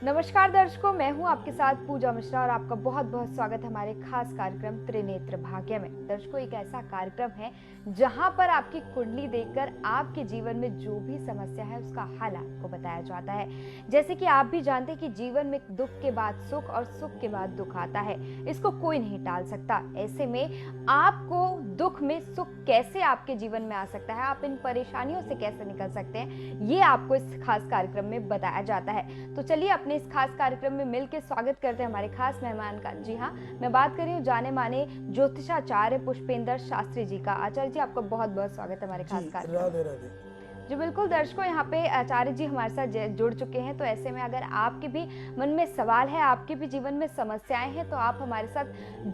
नमस्कार दर्शकों, मैं हूं आपके साथ पूजा मिश्रा और आपका बहुत बहुत स्वागत है हमारे खास कार्यक्रम त्रिनेत्र भाग्य में। दर्शकों, एक ऐसा कार्यक्रम है जहां पर आपकी कुंडली देखकर आपके जीवन में जो भी समस्या है उसका हल आपको बताया जाता है। जैसे कि आप भी जानते हैं कि जीवन में दुख के बाद सुख और सुख के बाद दुख आता है, इसको कोई नहीं टाल सकता। ऐसे में आपको दुख में सुख कैसे आपके जीवन में आ सकता है, आप इन परेशानियों से कैसे निकल सकते हैं, ये आपको इस खास कार्यक्रम में बताया जाता है। तो चलिए अपने इस खास कार्यक्रम में मिलकर स्वागत करते हैं हमारे खास मेहमान का। जी हाँ, मैं बात कर रही हूँ जाने माने ज्योतिषाचार्य पुष्पेंद्र शास्त्री जी का। आचार्य जी, आपका बहुत बहुत स्वागत है हमारे खास कार्यक्रम। राधे राधे। जी बिल्कुल दर्शकों, यहाँ पे आचार्य जी हमारे साथ जुड़ चुके हैं। तो ऐसे में अगर आपके भी मन में सवाल है, आपके भी जीवन में समस्याएं हैं, तो आप हमारे साथ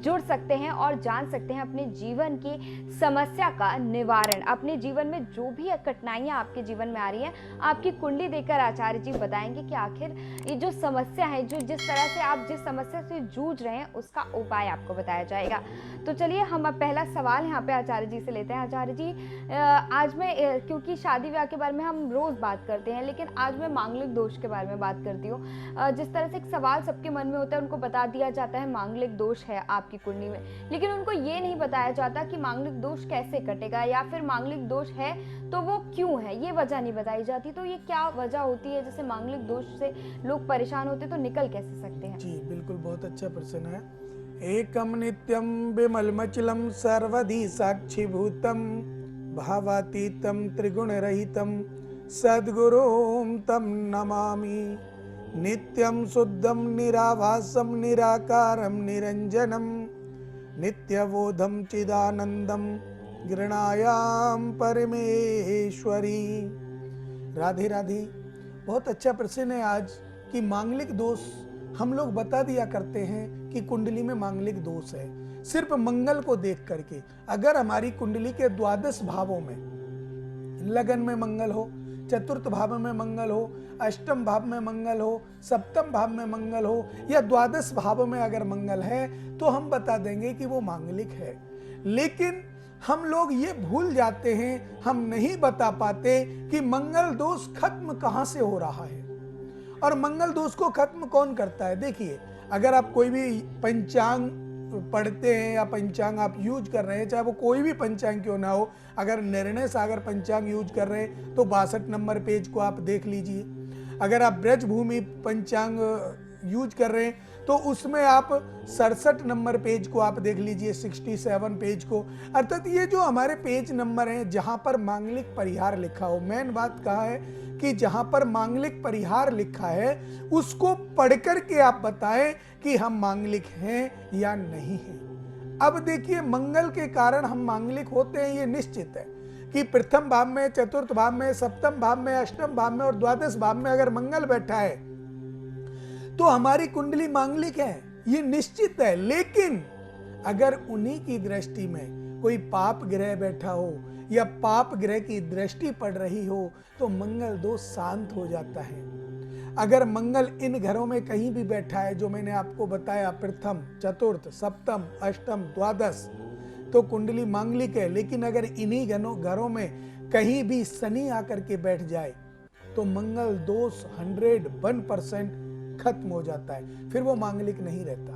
जुड़ सकते हैं और जान सकते हैं अपने जीवन की समस्या का निवारण। अपने जीवन में जो भी कठिनाइयां आपके जीवन में आ रही हैं, आपकी कुंडली देखकर आचार्य जी बताएंगे कि आखिर ये जो समस्या है, जो जिस तरह से आप जिस समस्या से जूझ रहे हैं, उसका उपाय आपको बताया जाएगा। तो चलिए हम अब पहला सवाल यहाँ पे आचार्य जी से लेते हैं। आचार्य जी, आज मैं क्योंकि शादी विवाह के बारे में हम रोज बात करते हैं, लेकिन आज मैं मांगलिक दोष के बारे में बात करती हूँ। जिस तरह से एक सवाल सबके मन में होता है, उनको बता दिया जाता है मांगलिक दोष है आपकी कुंडली में, लेकिन उनको ये नहीं बताया जाता कि मांगलिक दोष कैसे कटेगा, या फिर मांगलिक दोष है तो वो क्यों है, ये वजह नहीं बताई जाती। तो ये क्या वजह होती है, जैसे मांगलिक दोष से लोग परेशान होते तो निकल कैसे सकते हैं? जी बिल्कुल, बहुत अच्छा प्रश्न है। एकम नित्यम विमलमचलम सर्वधि साक्षीभूतम भावातीतम त्रिगुण रहितम सद्गुरुं तम नमामि। नित्यं शुद्धं निराभासं निराकारं निरंजनम नित्यबोधं चिदानंदम गृणायाम परमेश्वरी। राधे राधे। बहुत अच्छा प्रश्न है आज कि मांगलिक दोष हम लोग बता दिया करते हैं कि कुंडली में मांगलिक दोष है सिर्फ मंगल को देख करके। अगर हमारी कुंडली के द्वादश भावों में लगन में मंगल हो, चतुर्थ भाव में मंगल हो, अष्टम भाव में मंगल हो, सप्तम भाव में मंगल हो, या द्वादश भाव में अगर मंगल है, तो हम बता देंगे कि वो मांगलिक है। लेकिन हम लोग ये भूल जाते हैं, हम नहीं बता पाते कि मंगल दोष खत्म कहां से हो रहा है और मंगल दोष को खत्म कौन करता है। देखिए, अगर आप कोई भी पंचांग पढ़ते हैं या पंचांग आप यूज कर रहे हैं, चाहे वो कोई भी पंचांग क्यों ना हो, अगर निर्णय सागर पंचांग यूज कर रहे हैं तो 62 नंबर पेज को आप देख लीजिए। अगर आप ब्रजभूमि पंचांग यूज कर रहे हैं तो उसमें आप 67 नंबर पेज को आप देख लीजिए, 67 पेज को। अर्थात ये जो हमारे पेज नंबर हैं जहां पर मांगलिक परिहार लिखा हो, मेन बात कहा है कि जहां पर मांगलिक परिहार लिखा है उसको पढ़कर के आप बताएं कि हम मांगलिक हैं या नहीं हैं। अब देखिए, मंगल के कारण हम मांगलिक होते हैं, ये निश्चित है कि प्रथम भाव में, चतुर्थ भाव में, सप्तम भाव में, अष्टम भाव में और द्वादश भाव में अगर मंगल बैठा है तो हमारी कुंडली मांगलिक है, ये निश्चित है। लेकिन अगर उन्हीं की दृष्टि में कोई पाप ग्रह बैठा हो या पाप ग्रह की दृष्टि पड़ रही हो तो मंगल दोष शांत हो जाता है। अगर मंगल इन घरों में कहीं भी बैठा है जो मैंने आपको बताया, प्रथम, चतुर्थ, सप्तम, अष्टम, द्वादश, तो कुंडली मांगलिक है। लेकिन अगर इन्हीं घरों में कहीं भी शनि आकर के बैठ जाए तो मंगल दोष 101% खत्म हो जाता है, फिर वो मांगलिक नहीं रहता।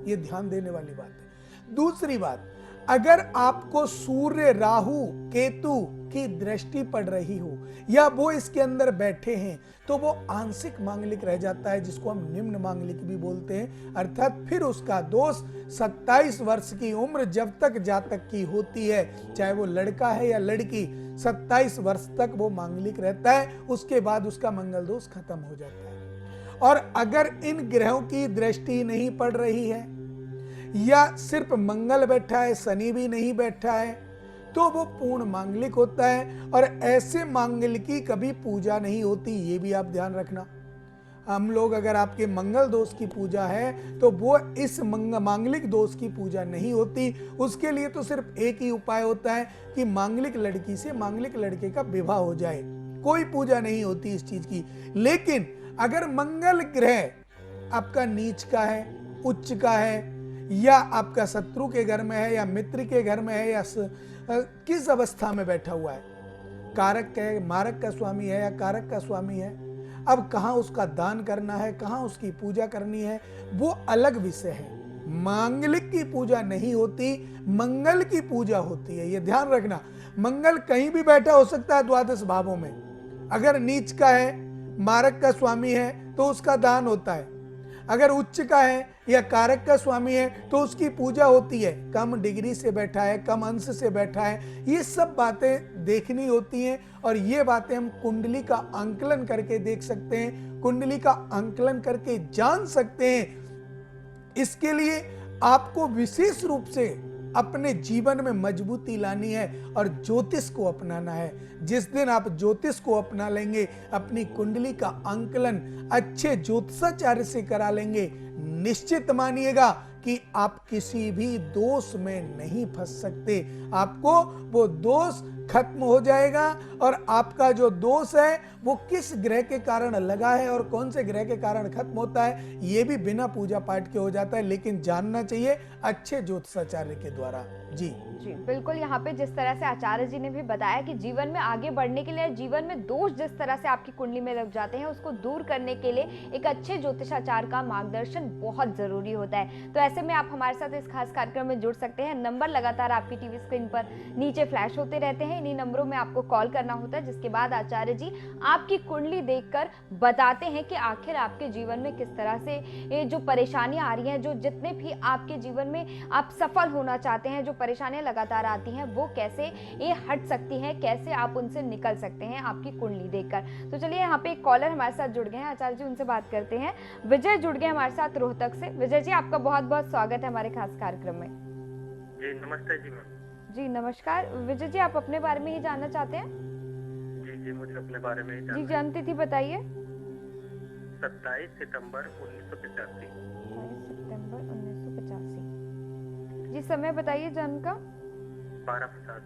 ये ध्यान देने वाली बात है। दूसरी बात, अगर आपको सूर्य, राहु, केतु की दृष्टि पड़ रही हो या वो इसके अंदर बैठे हैं तो वो आंशिक मांगलिक रह जाता है, जिसको हम निम्न मांगलिक भी बोलते हैं। अर्थात फिर उसका दोष 27 वर्ष की उम्र जब तक जातक की होती है, चाहे वो लड़का है या लड़की, 27 वर्ष तक वो मांगलिक रहता है। उसके बाद उसका मंगल दोष खत्म हो जाता है। और अगर इन ग्रहों की दृष्टि नहीं पड़ रही है या सिर्फ मंगल बैठा है, शनि भी नहीं बैठा है, तो वो पूर्ण मांगलिक होता है। और ऐसे मांगलिक की कभी पूजा नहीं होती, ये भी आप ध्यान रखना। हम लोग, अगर आपके मंगल दोष की पूजा है तो वो इस मांगलिक दोष की पूजा नहीं होती। उसके लिए तो सिर्फ एक ही उपाय होता है कि मांगलिक लड़की से मांगलिक लड़के का विवाह हो जाए, कोई पूजा नहीं होती इस चीज की। लेकिन अगर मंगल ग्रह आपका नीच का है, उच्च का है, या आपका शत्रु के घर में है या मित्र के घर में है, या किस अवस्था में बैठा हुआ है, कारक है, मारक का स्वामी है या कारक का स्वामी है, अब कहाँ उसका दान करना है, कहाँ उसकी पूजा करनी है, वो अलग विषय है। मांगलिक की पूजा नहीं होती, मंगल की पूजा होती है, ये ध्यान रखना। मंगल कहीं भी बैठा हो सकता है द्वादश भावों में। अगर नीच का है, मारक का स्वामी है, तो उसका दान होता है। अगर उच्च का है या कारक का स्वामी है तो उसकी पूजा होती है। कम डिग्री से बैठा है, कम अंश से बैठा है, ये सब बातें देखनी होती हैं। और ये बातें हम कुंडली का आंकलन करके देख सकते हैं, कुंडली का आंकलन करके जान सकते हैं। इसके लिए आपको विशेष रूप से अपने जीवन में मजबूती लानी है और ज्योतिष को अपनाना है। जिस दिन आप ज्योतिष को अपना लेंगे, अपनी कुंडली का आंकलन अच्छे ज्योतिषाचार्य से करा लेंगे, निश्चित मानिएगा कि आप किसी भी दोष में नहीं फंस सकते। आपको वो दोष खत्म हो जाएगा। और आपका जो दोष है वो किस ग्रह के कारण लगा है और कौन से ग्रह के कारण खत्म होता है, ये भी बिना पूजा पाठ के हो जाता है, लेकिन जानना चाहिए अच्छे ज्योतिषाचार्य के द्वारा। जी बिल्कुल। यहाँ पे जिस तरह से आचार्य जी ने भी बताया कि जीवन में आगे बढ़ने के लिए, जीवन में दोष जिस तरह से आपकी कुंडली में लग जाते हैं, उसको दूर करने के लिए एक अच्छे ज्योतिषाचार्य का मार्गदर्शन बहुत जरूरी होता है। तो ऐसे में आप हमारे साथ इस खास कार्यक्रम में जुड़ सकते हैं। नंबर लगातार आपकी टीवी स्क्रीन पर नीचे फ्लैश होते रहते हैं, इन्हीं नंबरों में आपको कॉल करना होता है, जिसके बाद आचार्य जी आपकी कुंडली देखकर बताते हैं कि आखिर आपके जीवन में किस तरह से ये जो परेशानियां आ रही हैं, जो जितने भी आपके जीवन में आप सफल होना चाहते हैं, जो परेशानियां लगातार आती हैं, वो कैसे ये हट सकती हैं, कैसे आप उनसे निकल सकते हैं आपकी कुंडली देखकर। तो चलिए, यहाँ पे एक कॉलर हमारे साथ जुड़ गए हैं, आचार्य जी उनसे बात करते हैं। विजय जुड़ गए हमारे साथ रोहतक से। विजय जी, आपका बहुत बहुत स्वागत है हमारे खास कार्यक्रम में। जी नमस्ते जी मैम। जी नमस्कार। विजय जी, आप अपने बारे में ही जानना चाहते हैं? जी मुझे अपने बारे में ही जी, जानना है। जन्मतिथि बताइए। 27 सितंबर 1985। 27 सितंबर 1985। जी, समय बताइए जन्म का। 12:50।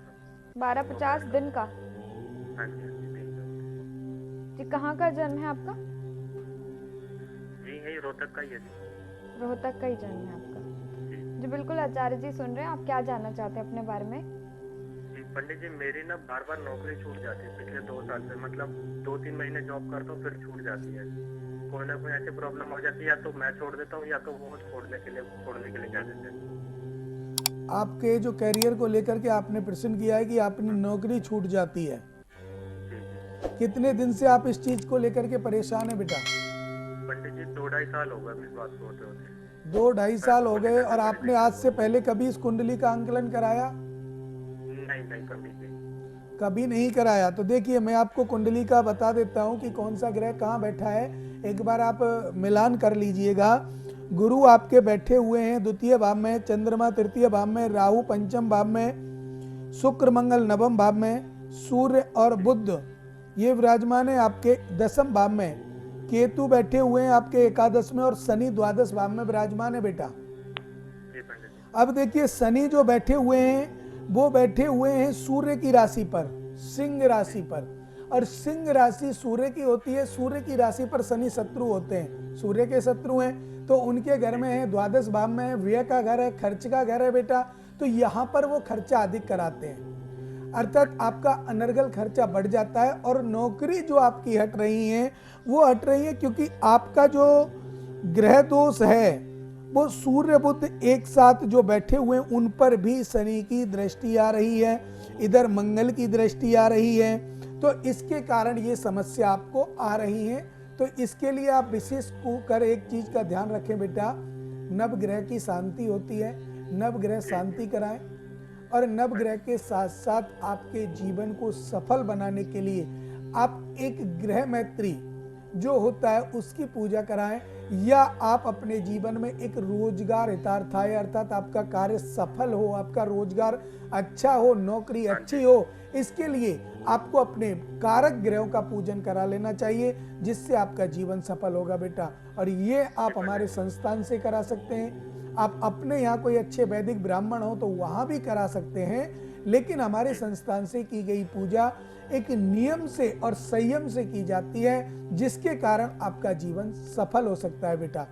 12:50 दिन का। हाँ जी दिन का। जी, कहाँ का जन्म है आपका? जी यही रोहतक का ही है जी। रोहतक का ही जन्म है आपका। जी बिल्कुल, आचार्य जी सुन रहे हैं, आप क्या जानना चाहते हैं अपने बारे में? जी पंडित जी, मेरी ना बार बार नौकरी छूट जाती है पिछले 2 साल से। मतलब 2-3 महीने जॉब करता हूँ, फिर छूट जाती है। कोई ना कोई ऐसी प्रॉब्लम हो जाती है, या तो मैं छोड़ देता हूँ या तो वो छोड़ने के लिए कह देते हैं। आपके जो करियर को लेकर के आपने प्रश्न किया है कि आपकी नौकरी छूट जाती है, कितने दिन से आप इस चीज को लेकर के परेशान है बेटा? पंडित जी 2-2.5 साल हो गए इस बात को होते होते। 2-2.5 साल हो गए। और आपने आज से पहले कभी इस कुंडली का आंकलन कराया? नहीं कभी नहीं। कभी नहीं कराया। तो देखिए, मैं आपको कुंडली का बता देता हूं कि कौन सा ग्रह कहाँ बैठा है। एक बार आप मिलान कर लीजिएगा। गुरु आपके बैठे हुए हैं द्वितीय भाव में, चंद्रमा तृतीय भाव में, राहु पंचम भाव में, शुक्र मंगल नवम भाव में, सूर्य और बुध ये विराजमान है आपके दसम भाव में, केतु बैठे हुए हैं आपके एकादश में और शनि द्वादश भाव में विराजमान है बेटा। अब देखिए, शनि जो बैठे हुए हैं वो बैठे हुए हैं सूर्य की राशि पर, सिंह राशि पर। और सिंह राशि सूर्य की होती है, सूर्य की राशि पर शनि शत्रु होते हैं, सूर्य के शत्रु हैं। तो उनके घर में है, द्वादश भाव में है, व्यय का घर है, खर्च का घर है बेटा। तो यहाँ पर वो खर्चा अधिक कराते हैं, अर्थात आपका अनर्गल खर्चा बढ़ जाता है। और नौकरी जो आपकी हट रही है वो हट रही है क्योंकि आपका जो ग्रह दोष है वो सूर्य बुध एक साथ जो बैठे हुए हैं उन पर भी शनि की दृष्टि आ रही है, इधर मंगल की दृष्टि आ रही है। तो इसके कारण ये समस्या आपको आ रही है। तो इसके लिए आप विशेष कर एक चीज का ध्यान रखें बेटा, नवग्रह की शांति होती है, नवग्रह शांति कराएं। और नवग्रह के साथ साथ आपके जीवन को सफल बनाने के लिए आप एक ग्रह मैत्री जो होता है उसकी पूजा कराएं, या आप अपने जीवन में एक रोजगार हितार्थाय अर्थात आपका कार्य सफल हो, आपका रोजगार अच्छा हो, नौकरी अच्छी हो, इसके लिए आपको अपने कारक ग्रहों का पूजन करा लेना चाहिए, जिससे आपका जीवन सफल होगा बेटा। और ये आप हमारे संस्थान से करा सकते हैं। आप अपने यहाँ कोई अच्छे वैदिक ब्राह्मण हो तो वहाँ भी करा सकते हैं, लेकिन हमारे संस्थान से की गई पूजा एक नियम से और संयम से की जाती है, जिसके कारण आपका जीवन सफल हो सकता है बेटा।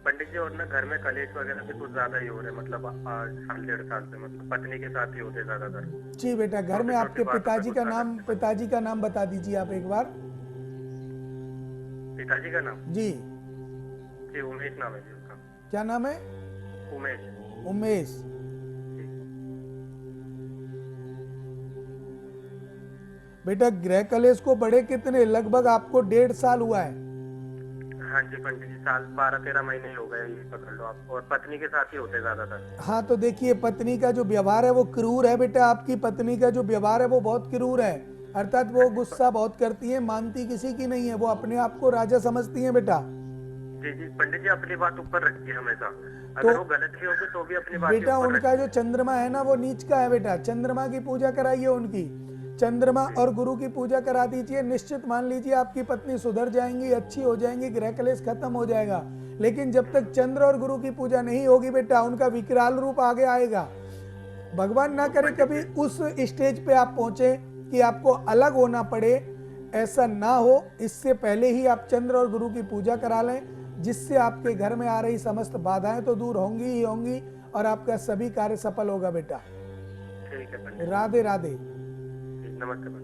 पंडित जी, और ना घर में कलेश वगैरह भी कुछ ज्यादा ही हो रहे हैं, मतलब 1.5 साल से, मतलब पत्नी के साथ ही होते ज्यादातर। जी बेटा, घर में आपके पिताजी का नाम बता दीजिए आप एक बार। पिताजी का नाम जी, जी उमेश नाम है जी उसका। क्या नाम है? उमेश। उमेश। बेटा गृह कलेश को बड़े कितने, लगभग आपको 1.5 साल हुआ है। हाँ जी पंडित जी, साल 12-13 महीने हो गए, ये पकड़ लो आप। और पत्नी के साथ ही होते ज्यादातर। हाँ तो देखिए, पत्नी का जो व्यवहार है वो क्रूर है बेटा। आपकी पत्नी का जो व्यवहार है वो बहुत क्रूर है, अर्थात वो गुस्सा बहुत करती है, मानती किसी की नहीं है, वो अपने आप को राजा समझती है बेटा। जी जी पंडित जी, अपनी बात ऊपर रखती है हमेशा। अगर वो गलत भी होगी तो भी अपनी बात बेटा ऊपर उनका जो चंद्रमा है ना वो नीच का है बेटा। चंद्रमा की पूजा कराइए उनकी, चंद्रमा और गुरु की पूजा करा दीजिए। निश्चित मान लीजिए आपकी पत्नी सुधर जाएंगी, अच्छी हो जाएंगी, गृह कलेश खत्म हो जाएगा। लेकिन जब तक चंद्र और गुरु की पूजा नहीं होगी बेटा, उनका विकराल रूप आगे आएगा। भगवान ना करे कभी उस स्टेज पे आप पहुंचे कि आपको अलग होना पड़े, ऐसा ना हो। इससे पहले ही आप चंद्र और गुरु की पूजा करा लें, जिससे आपके घर में आ रही समस्त बाधाएं तो दूर होंगी ही होंगी और आपका सभी कार्य सफल होगा बेटा। ठीक है पंडित राधे राधे। जी, नमस्ते पंडित।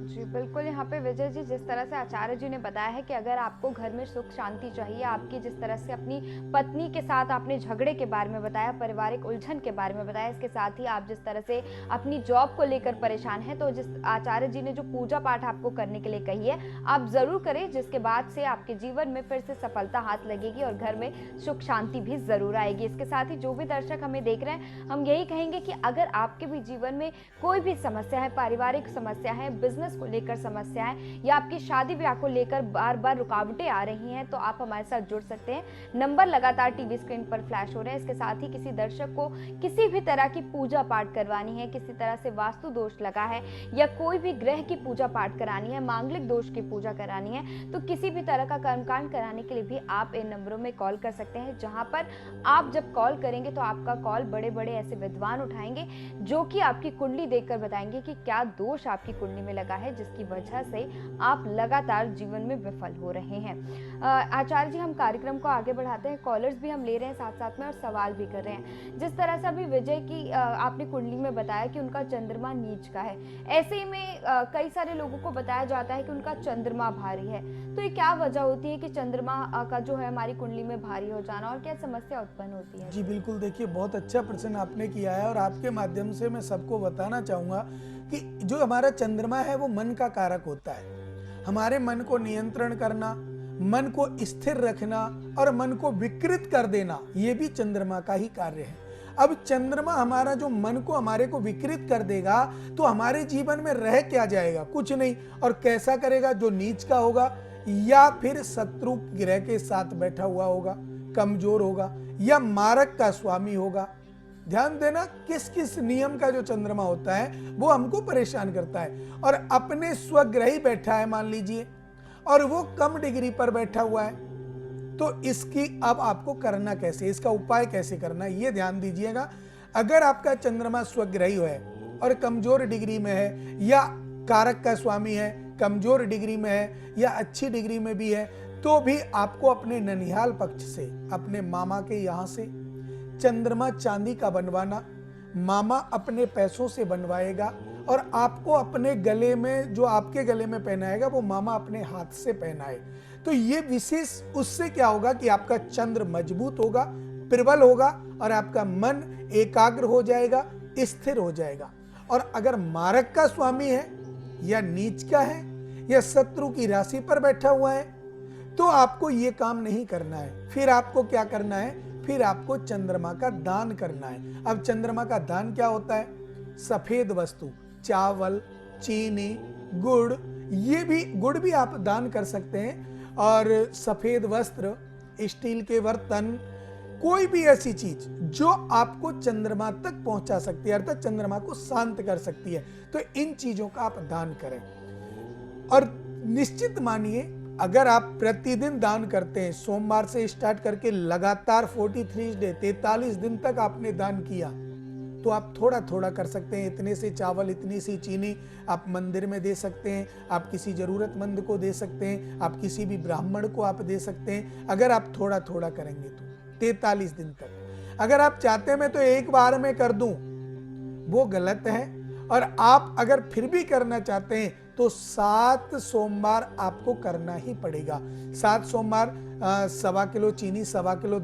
जी बिल्कुल, यहाँ पे विजय जी जिस तरह से आचार्य जी ने बताया है कि अगर आपको घर में सुख शांति चाहिए, आपकी जिस तरह से अपनी पत्नी के साथ आपने झगड़े के बारे में बताया, पारिवारिक उलझन के बारे में बताया, इसके साथ ही आप जिस तरह से अपनी जॉब को लेकर परेशान हैं, तो जिस आचार्य जी ने जो पूजा पाठ आपको करने के लिए कही है, आप जरूर करें, जिसके बाद से आपके जीवन में फिर से सफलता हाथ लगेगी और घर में सुख शांति भी जरूर आएगी। इसके साथ ही जो भी दर्शक हमें देख रहे हैं, हम यही कहेंगे कि अगर आपके भी जीवन में कोई भी समस्या है, पारिवारिक समस्या है, बिजनेस को लेकर समस्या है या आपकी शादी ब्याह को लेकर बार बार रुकावटें आ रही हैं, तो आप हमारे साथ जुड़ सकते हैं। नंबर लगातार टीवी स्क्रीन पर फ्लैश हो रहे हैं। इसके साथ ही किसी दर्शक को किसी भी तरह की पूजा पाठ करवानी है, किसी तरह से वास्तु दोष लगा है या कोई भी ग्रह की पूजा पाठ करानी है, मांगलिक दोष की पूजा करानी है, तो किसी भी तरह का कर्मकांड कराने के लिए भी आप इन नंबरों में कॉल कर सकते हैं, जहां पर आप जब कॉल करेंगे तो आपका कॉल बड़े बड़े ऐसे विद्वान उठाएंगे जो कि आपकी कुंडली देखकर बताएंगे कि क्या दोष आपकी कुंडली में लगा है, जिसकी वजह से आप लगातार जीवन में विफल हो रहे हैं। आचार्य जी, हम कार्यक्रम को आगे बढ़ाते हैं, कॉलर्स भी हम ले रहे हैं साथ साथ में और सवाल भी कर रहे हैं। जिस तरह से अभी विजय की आपने कुंडली में बताया कि उनका चंद्रमा नीच का है, ऐसे ही में कई सारे लोगों को बताया जाता है कि उनका चंद्रमा भारी है, तो ये क्या वजह होती है कि चंद्रमा का जो है हमारी कुंडली में भारी हो जाना, और क्या समस्या उत्पन्न होती है? जी बिल्कुल, देखिए बहुत अच्छा प्रश्न आपने किया है और आपके माध्यम से मैं सबको बताना चाहूँगा कि जो हमारा चंद्रमा है वो मन का कारक होता है। हमारे मन को नियंत्रण करना, मन को स्थिर रखना और मन को विकृत कर देना, ये भी चंद्रमा का ही कार्य है। अब चंद्रमा हमारा जो मन को हमारे को विकृत कर देगा तो हमारे जीवन में रह क्या जाएगा? कुछ नहीं। और कैसा करेगा? जो नीच का होगा या फिर शत्रु ग्रह के साथ बैठा हुआ होगा, कमजोर होगा या मारक का स्वामी होगा। ध्यान देना, किस किस नियम का जो चंद्रमा होता है वो हमको परेशान करता है। और अपने स्वग्रही बैठा है मान लीजिए, और वो कम डिग्री पर बैठा हुआ है, तो इसकी अब आपको करना कैसे, इसका उपाय कैसे करना है, ये ध्यान दीजिएगा। अगर आपका चंद्रमा स्वग्रही है और कमजोर डिग्री में है या कारक का स्वामी है, कमजोर डिग्री में है या अच्छी डिग्री में भी है, तो भी आपको अपने ननिहाल पक्ष से, अपने मामा के यहाँ से चंद्रमा चांदी का बनवाना, मामा अपने पैसों से बनवाएगा और आपको अपने गले में, जो आपके गले में पहनाएगा वो मामा अपने हाथ से पहनाए। तो ये विशेष, उससे क्या होगा कि आपका चंद्र मजबूत होगा, प्रबल होगा और आपका मन एकाग्र हो जाएगा, स्थिर हो जाएगा। और अगर मारक का स्वामी है या नीच का है या शत्रु की राशि पर बैठा हुआ है, तो आपको ये काम नहीं करना है। फिर आपको क्या करना है? फिर आपको चंद्रमा का दान करना है। अब चंद्रमा का दान क्या होता है? सफेद वस्तु, चावल, चीनी, गुड़, ये भी गुड़ भी आप दान कर सकते हैं। और सफेद वस्त्र, स्टील के बर्तन, कोई भी ऐसी चीज जो आपको चंद्रमा तक पहुंचा सकती है, अर्थात चंद्रमा को शांत कर सकती है, तो इन चीजों का आप दान करें। और निश्चित मानिए, अगर आप प्रतिदिन दान करते हैं, सोमवार से स्टार्ट करके लगातार 43 डे, 43 दिन तक आपने दान किया, तो आप थोड़ा थोड़ा कर सकते हैं। इतने से चावल, इतनी सी चीनी आप मंदिर में दे सकते हैं, आप किसी जरूरतमंद को दे सकते हैं, आप किसी भी ब्राह्मण को आप दे सकते हैं, अगर आप थोड़ा थोड़ा करेंगे तो 43 दिन तक। अगर आप चाहते हैं मैं तो एक बार में कर दूं, वो गलत है। और आप अगर फिर भी करना चाहते हैं तो 7 सोमवार आपको करना ही पड़ेगा। 7 सोमवार 1.25 किलो चीनी, 1.25 किलो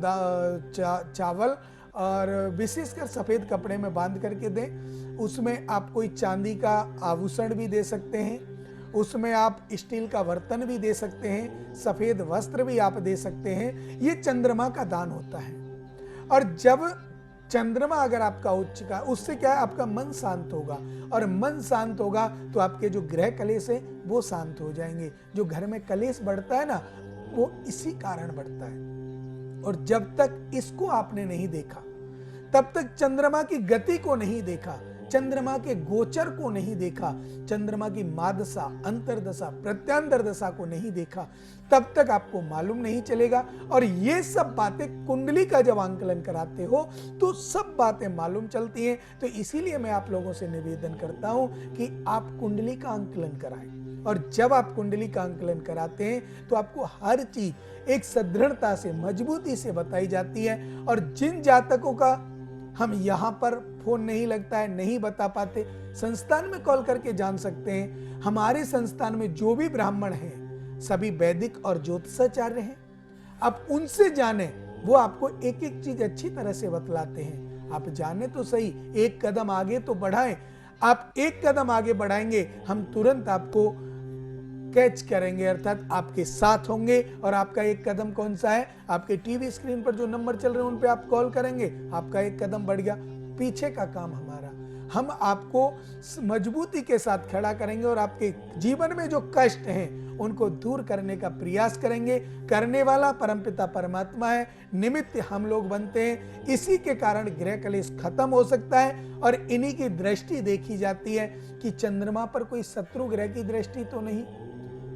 चावल और विशेषकर सफ़ेद कपड़े में बांध करके दें। उसमें आप कोई चांदी का आभूषण भी दे सकते हैं, उसमें आप स्टील का बर्तन भी दे सकते हैं, सफ़ेद वस्त्र भी आप दे सकते हैं। ये चंद्रमा का दान होता है। और जब चंद्रमा अगर आपका उच्च चुका, उससे क्या है, आपका मन शांत होगा, और मन शांत होगा तो आपके जो ग्रह कलेश है वो शांत हो जाएंगे। जो घर में कलेश बढ़ता है ना, वो इसी कारण बढ़ता है। और जब तक इसको आपने नहीं देखा, तब तक चंद्रमा की गति को नहीं देखा, चंद्रमा के गोचर को नहीं देखा, चंद्रमा की मादशा, अंतरदशा, प्रत्यांतर दशा को नहीं देखा, तब तक आपको मालूम नहीं चलेगा। और ये सब बातें कुंडली का जब आंकलन कराते हो तो सब बातें मालूम चलती हैं। तो इसीलिए मैं आप लोगों से निवेदन करता हूं कि आप कुंडली का आंकलन कराएं। और जब आप कुंडली का आंकलन कराते हैं तो आपको हर चीज एक सदृढ़ता से, मजबूती से बताई जाती है। और जिन जातकों का हम यहाँ पर फोन नहीं लगता है, नहीं बता पाते, संस्थान में कॉल करके जान सकते हैं। हमारे संस्थान में जो भी ब्राह्मण हैं सभी वैदिक और ज्योतिषाचार्य हैं। आप उनसे जाने, वो आपको एक एक चीज अच्छी तरह से बतलाते हैं। आप जाने तो सही, एक कदम आगे तो बढ़ाएं। आप एक कदम आगे बढ़ाएंगे, हम तुरंत आपको कैच करेंगे, अर्थात आपके साथ होंगे। और आपका एक कदम कौन सा है, आपके टीवी स्क्रीन पर जो नंबर चल रहे हैं उन पे आप कॉल करेंगे, आपका एक कदम बढ़ गया। पीछे का काम हमारा, हम आपको मजबूती के साथ खड़ा करेंगे और आपके जीवन में जो कष्ट हैं उनको दूर करने का प्रयास करेंगे। करने वाला परमपिता परमात्मा है, निमित्त हम लोग बनते हैं। इसी के कारण ग्रह कलेश खत्म हो सकता है। और इन्हीं की दृष्टि देखी जाती है कि चंद्रमा पर कोई शत्रु ग्रह की दृष्टि तो नहीं,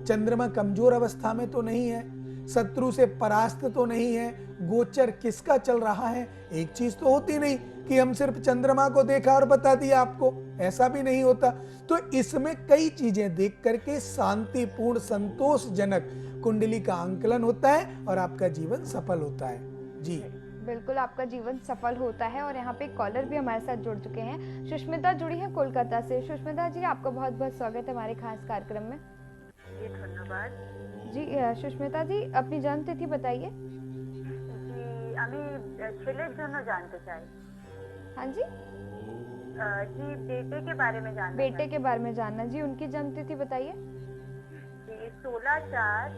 चंद्रमा कमजोर अवस्था में तो नहीं है, शत्रु से परास्त तो नहीं है, गोचर किसका चल रहा है। एक चीज तो होती नहीं कि हम सिर्फ चंद्रमा को देखा और बता दिया आपको, ऐसा भी नहीं होता। तो इसमें कई चीजें देख करके शांतिपूर्ण, संतोषजनक कुंडली का आंकलन होता है और आपका जीवन सफल होता है। जी बिल्कुल, आपका जीवन सफल होता है। और यहाँ पे कॉलर भी हमारे साथ जुड़ चुके हैं। सुष्मिता जुड़ी है कोलकाता से। सुष्मिता जी, आपका बहुत बहुत स्वागत है हमारे खास कार्यक्रम में। जी धन्यवाद। जी सुष्मिता जी, अपनी जन्म तिथि बताइए। जी আমি ছেলের জন্য জানতে চাই। हाँ जी, जी बेटे के बारे में जानना बेटे के बारे में जानना। जी, उनकी जन्म तिथि बताइए। जी 16/4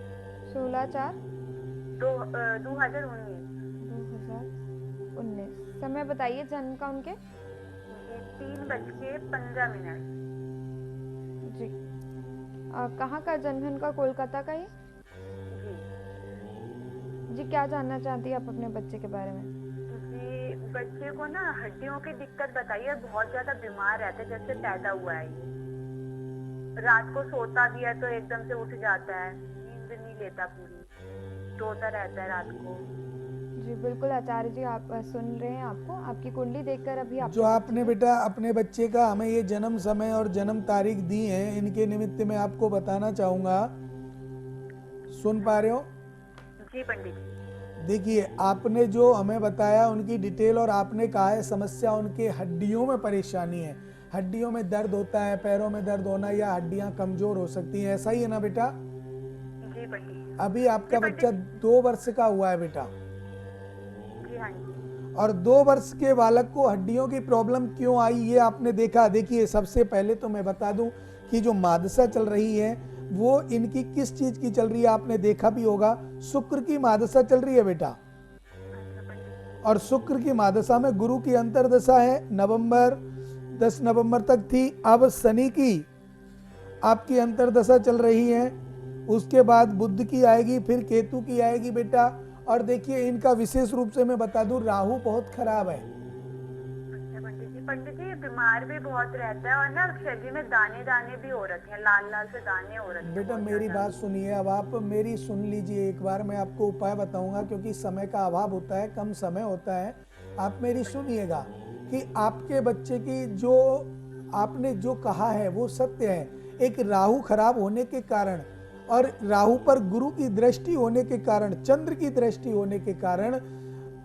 16/4/2019। 2019। समय बताइए जन्म का उनके। जी 3:15 जी, कहाँ का जन्म है उनका? कोलकाता का ही। जी जी, क्या जानना चाहती है आप अपने बच्चे के बारे में? जी बच्चे को ना हड्डियों की दिक्कत बताइए, बहुत ज्यादा बीमार रहता है, जैसे पैदा हुआ है ये। रात को सोता भी है तो एकदम से उठ जाता है, नींद नहीं लेता पूरी, रोता रहता है रात को। जी बिल्कुल आचार्य जी, आप सुन रहे हैं, आपको आपकी कुंडली देखकर अभी आप जो आपने बेटा अपने बच्चे का हमें ये जन्म समय और जन्म तारीख दी है, इनके निमित्त में आपको बताना चाहूंगा। सुन पा रहे हो? जी पंडित जी। देखिए, आपने जो हमें बताया उनकी डिटेल, और आपने कहा है समस्या उनके हड्डियों में परेशानी है, हड्डियों में दर्द होता है, पैरों में दर्द होना या हड्डियां कमजोर हो सकती हैं, ऐसा ही है ना बेटा? जी पंडित। अभी आपका बच्चा 2 वर्ष का हुआ है बेटा, जी हाँ जी। और 2 वर्ष के बालक को हड्डियों की प्रॉब्लम क्यों आई ये आपने देखा? देखिए, सबसे पहले तो मैं बता दूं कि जो मादशा चल रही है वो इनकी किस चीज की चल रही है, आपने देखा भी होगा, शुक्र की मादशा चल रही है बेटा। और शुक्र की मादशा में गुरु की अंतर्दशा है, 10 नवंबर तक थी। अब शनि की आपकी अंतर्दशा चल रही है, उसके बाद बुध की आएगी, फिर केतु की आएगी बेटा। और देखिए, इनका विशेष रूप से मैं बता दूं, राहु बहुत खराब है। पंडित जी बीमार भी बहुत रहता है, और ना शरीर में दाने दाने भी हो रखे हैं, लाल लाल से दाने हो रखे हैं। बेटा मेरी बात सुनिए, अब आप मेरी सुन लीजिए एक बार, मैं आपको उपाय बताऊंगा, क्योंकि समय का अभाव होता है, कम समय होता है। आप मेरी सुनिएगा कि आपके बच्चे की जो आपने जो कहा है वो सत्य है। एक राहु खराब होने के कारण और राहु पर गुरु की दृष्टि होने के कारण, चंद्र की दृष्टि होने के कारण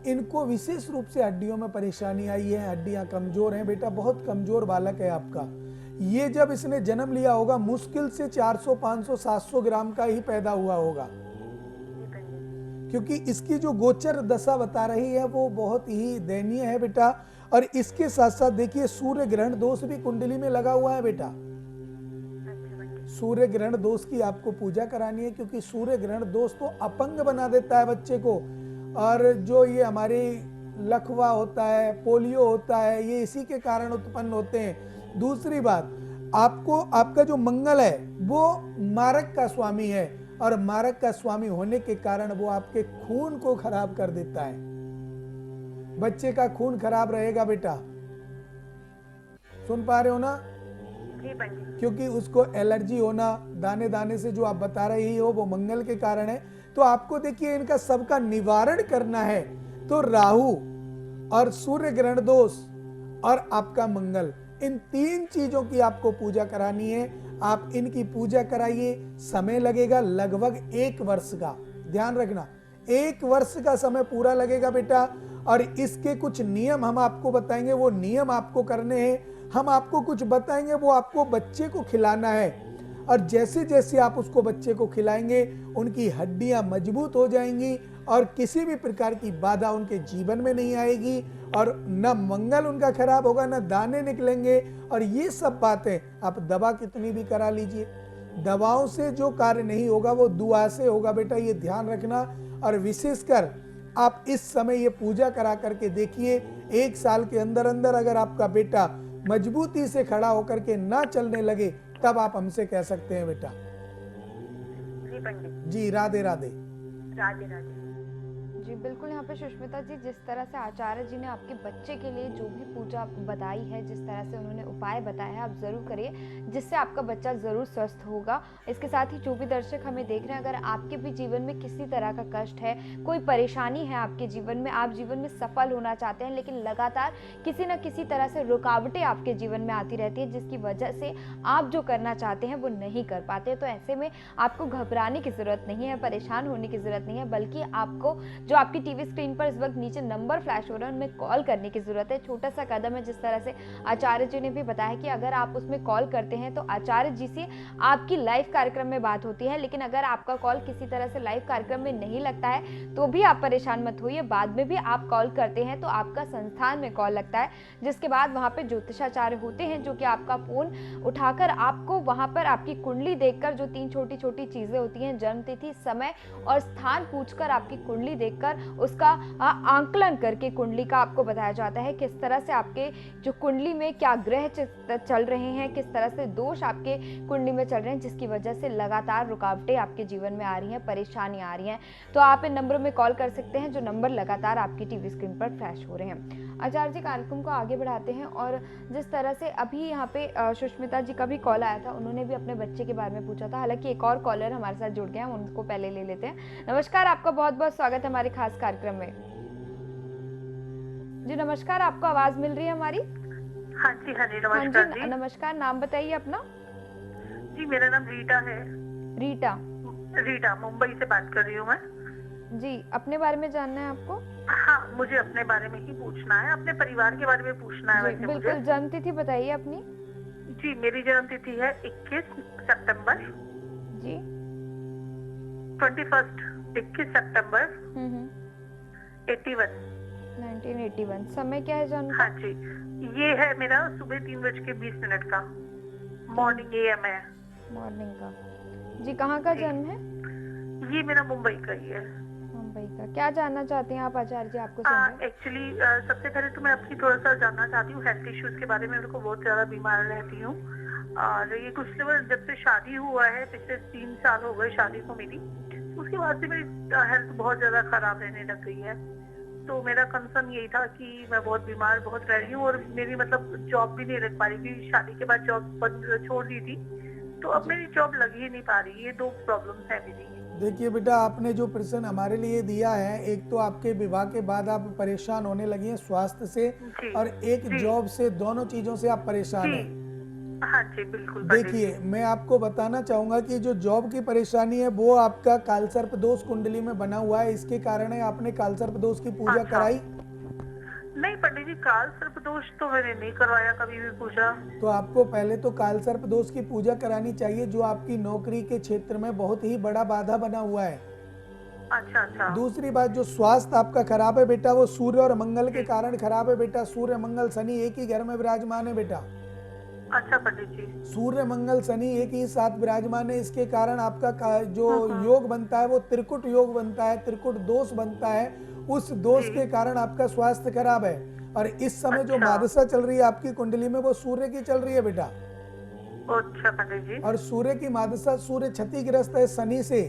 इनको विशेष रूप से हड्डियों में परेशानी आई है, हड्डियां कमजोर हैं बेटा, बहुत कमजोर बालक है आपका। ये जब इसने जन्म लिया होगा मुश्किल से 400, 500, 700 ग्राम का ही पैदा हुआ होगा, जी पंडित। क्योंकि इसकी जो गोचर दशा बता रही है वो बहुत ही दयनीय है बेटा। और इसके साथ साथ देखिए सूर्य ग्रहण दोष भी कुंडली में लगा हुआ है बेटा। अच्छा पंडित। सूर्य ग्रहण दोष की आपको पूजा करानी है, क्योंकि सूर्य ग्रहण दोष तो अपंग बना देता है बच्चे को। और जो ये हमारी लकवा होता है, पोलियो होता है, ये इसी के कारण उत्पन्न होते हैं। दूसरी बात, आपको आपका जो मंगल है वो मारक का स्वामी है, और मारक का स्वामी होने के कारण वो आपके खून को खराब कर देता है। बच्चे का खून खराब रहेगा बेटा, सुन पा रहे हो ना? जी पंडित। क्योंकि उसको एलर्जी होना दाने दाने से जो आप बता रही हो वो मंगल के कारण है। तो आपको देखिए इनका सबका निवारण करना है। तो राहु और सूर्य ग्रहण दोष और आपका मंगल, इन 3 चीजों की आपको पूजा करानी है। आप इनकी पूजा कराइए, समय लगेगा लगभग 1 वर्ष का, ध्यान रखना 1 वर्ष का समय पूरा लगेगा बेटा। और इसके कुछ नियम हम आपको बताएंगे, वो नियम आपको करने हैं। हम आपको कुछ बताएंगे, वो आपको बच्चे को खिलाना है। और जैसे जैसे आप उसको बच्चे को खिलाएंगे उनकी हड्डियां मजबूत हो जाएंगी और किसी भी प्रकार की बाधा उनके जीवन में नहीं आएगी, और न मंगल उनका खराब होगा, न दाने निकलेंगे। और ये सब बातें आप दवा कितनी भी करा लीजिए, दवाओं से जो कार्य नहीं होगा वो दुआ से होगा बेटा, ये ध्यान रखना। और विशेषकर आप इस समय ये पूजा करा करके देखिए, 1 साल के अंदर अंदर अगर आपका बेटा मजबूती से खड़ा होकर के ना चलने लगे तब आप हमसे कह सकते हैं बेटा। जी पंडित। जी राधे राधे। राधे राधे। जी बिल्कुल, यहाँ पे सुष्मिता जी जिस तरह से आचार्य जी ने आपके बच्चे के लिए जो भी पूजा बताई है, जिस तरह से उन्होंने उपाय बताया है, आप ज़रूर करिए, जिससे आपका बच्चा ज़रूर स्वस्थ होगा। इसके साथ ही जो भी दर्शक हमें देख रहे हैं, अगर आपके भी जीवन में किसी तरह का कष्ट है, कोई परेशानी है आपके जीवन में, आप जीवन में सफल होना चाहते हैं लेकिन लगातार किसी न किसी तरह से रुकावटें आपके जीवन में आती रहती है, जिसकी वजह से आप जो करना चाहते हैं वो नहीं कर पाते, तो ऐसे में आपको घबराने की ज़रूरत नहीं है, परेशान होने की ज़रूरत नहीं है, बल्कि आपको जो आपकी टीवी स्क्रीन पर इस वक्त नीचे नंबर फ्लैश हो रहा है उनमें कॉल करने की जरूरत है। छोटा सा कदम है, जिस तरह से आचार्य जी ने भी बताया कि अगर आप उसमें कॉल करते हैं तो आचार्य जी से आपकी लाइव कार्यक्रम में बात होती है, लेकिन अगर आपका कॉल किसी तरह से लाइव कार्यक्रम में नहीं लगता है तो भी आप परेशान मत होइए, बाद में भी आप कॉल करते हैं तो आपका संस्थान में कॉल लगता है, जिसके बाद वहाँ पे ज्योतिषाचार्य होते हैं जो कि आपका फोन उठाकर आपको वहाँ पर आपकी कुंडली देखकर, जो 3 छोटी छोटी चीजें होती हैं, जन्म तिथि, समय और स्थान पूछकर आपकी कुंडली देखकर उसका आंकलन करके कुंडली का आपको बताया जाता है, किस तरह से आपके जो कुंडली में क्या ग्रह चल रहे हैं, किस तरह से दोष आपके कुंडली में चल रहे हैं, जिसकी वजह से लगातार रुकावटें आपके जीवन में आ रही हैं, परेशानियां आ रही हैं। तो आप इन नंबरों में कॉल कर सकते हैं जो नंबर लगातार आपकी टीवी स्क्रीन पर फ्लैश हो रहे हैं। आचार्य जी, कार्यक्रम को आगे बढ़ाते हैं, और जिस तरह से अभी यहाँ पे सुष्मिता जी का भी कॉल आया था, उन्होंने भी अपने बच्चे के बारे में पूछा था। हालांकि एक और कॉलर हमारे साथ जुड़ गए हैं, उनको पहले ले लेते हैं। नमस्कार, आपका बहुत बहुत स्वागत है हमारे खास कार्यक्रम में। जी नमस्कार, आपको आवाज मिल रही है हमारी? हाँ जी नमस्कार जी। नमस्कार, नाम बताइए अपना। जी मेरा नाम रीटा है। रीटा, मुंबई से बात कर रही हूँ मैं। जी, अपने बारे में जानना है आपको? हाँ, मुझे अपने बारे में ही पूछना है, अपने परिवार के बारे में पूछना है वैसे बिल्कुल, मुझे। जन्म तिथि बताइए अपनी। जी मेरी जन्म तिथि है 21 सितंबर। जी 21 सितंबर 81। 1981। समय क्या है जन्म का? हाँ जी, ये है मेरा सुबह 3:20 का, मॉर्निंग AM है। मॉर्निंग का। जी, कहाँ का जन्म है? ये मेरा मुंबई का ही है। मुंबई का। क्या जानना चाहते हैं आप आचार्य जी, आपको? एक्चुअली सबसे पहले तो मैं अपनी थोड़ा सा जानना चाहती हूँ हेल्थ इश्यूज के बारे में। मेरे को बहुत ज्यादा बीमार रहती हूँ, और ये कुछ जब से शादी हुआ है, पिछले 3 साल हो गए शादी को मेरी, उसके बाद से मेरी हेल्थ बहुत ज्यादा खराब रहने लग गई है। तो मेरा कंसर्न यही था कि मैं बहुत बीमार बहुत रह रही हूँ, और मेरी मतलब जॉब भी नहीं लग पा रही थी। शादी के बाद जॉब छोड़ दी थी, तो अब मेरी जॉब लग ही नहीं पा रही। ये 2 प्रॉब्लम्स है मेरी। देखिए बेटा, आपने जो प्रश्न हमारे लिए दिया है, एक तो आपके विवाह के बाद आप परेशान होने लगी हैं स्वास्थ्य से, और एक जॉब से, दोनों चीजों से आप परेशान हैं। हाँ जी बिल्कुल। देखिए, मैं आपको बताना चाहूंगा कि जो जॉब की परेशानी है वो आपका कालसर्प दोष कुंडली में बना हुआ है, इसके कारण है। आपने कालसर्प दोष की पूजा कराई? नहीं पंडित जी, काल सर्प दोष तो मैंने नहीं करवाया कभी भी पूजा। तो आपको पहले तो काल सर्प दोष की पूजा करानी चाहिए, जो आपकी नौकरी के क्षेत्र में बहुत ही बड़ा बाधा बना हुआ है। अच्छा अच्छा। दूसरी बात, जो स्वास्थ्य आपका खराब है बेटा, वो सूर्य और मंगल के कारण खराब है बेटा। सूर्य मंगल शनि एक ही घर में विराजमान है बेटा। अच्छा पंडित जी। सूर्य मंगल शनि एक ही साथ विराजमान है, इसके कारण आपका जो योग बनता है वो त्रिकुट योग बनता है, त्रिकुट दोष बनता है। उस दोष के कारण आपका स्वास्थ्य खराब है। और इस समय जो मादशा चल रही है आपकी कुंडली में, वो सूर्य की चल रही है बेटा। अच्छा पंडित जी। और सूर्य की मादशा, सूर्य क्षतिग्रस्त है शनि से।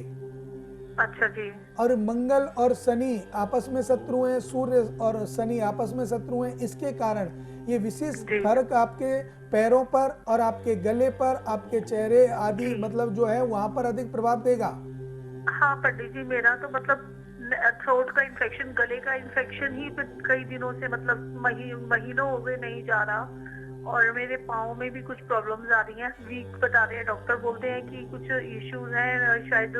अच्छा जी। और मंगल और शनि आपस में शत्रु हैं, सूर्य और शनि आपस में शत्रु हैं। इसके कारण ये विशेष फर्क आपके पैरों पर और आपके गले पर, आपके चेहरे आदि मतलब जो है वहां पर अधिक प्रभाव देगा। हाँ पंडित जी, मेरा तो मतलब थ्रोट का इन्फेक्शन, गले का इन्फेक्शन ही कई दिनों से मतलब महीनों हो गए नहीं जा रहा। और मेरे पाँव में भी कुछ प्रॉब्लम्स आ रही हैं, वीक बता रहे हैं डॉक्टर, बोलते हैं कि कुछ इश्यूज हैं, शायद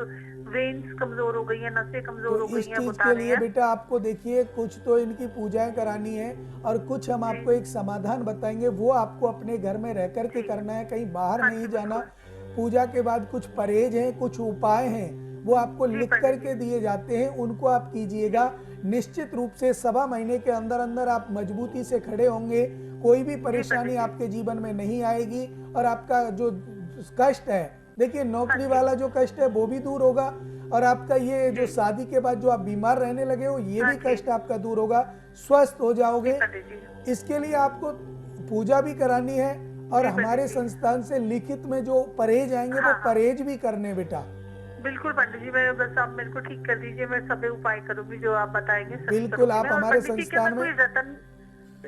वेन्स कमजोर हो गई है, नसें कमजोर हो तो गई इस हैं, चीज बता के रहे लिए हैं। बेटा आपको देखिए, कुछ तो इनकी पूजाएं करानी है और कुछ हम आपको एक समाधान बताएंगे, वो आपको अपने घर में रह करके करना है, कहीं बाहर नहीं जाना। पूजा के बाद कुछ परहेज हैं, कुछ उपाय हैं, वो आपको लिख करके दिए जाते हैं, उनको आप कीजिएगा। निश्चित रूप से 1.25 महीने के अंदर अंदर आप मजबूती से खड़े होंगे, कोई भी परेशानी आपके जीवन में नहीं आएगी। और आपका जो कष्ट है, देखिए नौकरी वाला जो कष्ट है वो भी दूर होगा, और आपका ये जो शादी के बाद जो आप बीमार रहने लगे हो, ये भी कष्ट आपका दूर होगा, स्वस्थ हो जाओगे। इसके लिए आपको पूजा भी करानी है और हमारे संस्थान से लिखित में जो परहेज आएंगे वो परहेज भी करने बेटा। बिल्कुल पंडित जी, मैं बस आप मेरे को ठीक कर दीजिए, मैं सभी उपाय करूंगी जो आप बताएंगे। बिल्कुल, आप हमारे संस्थान में कोई रतन,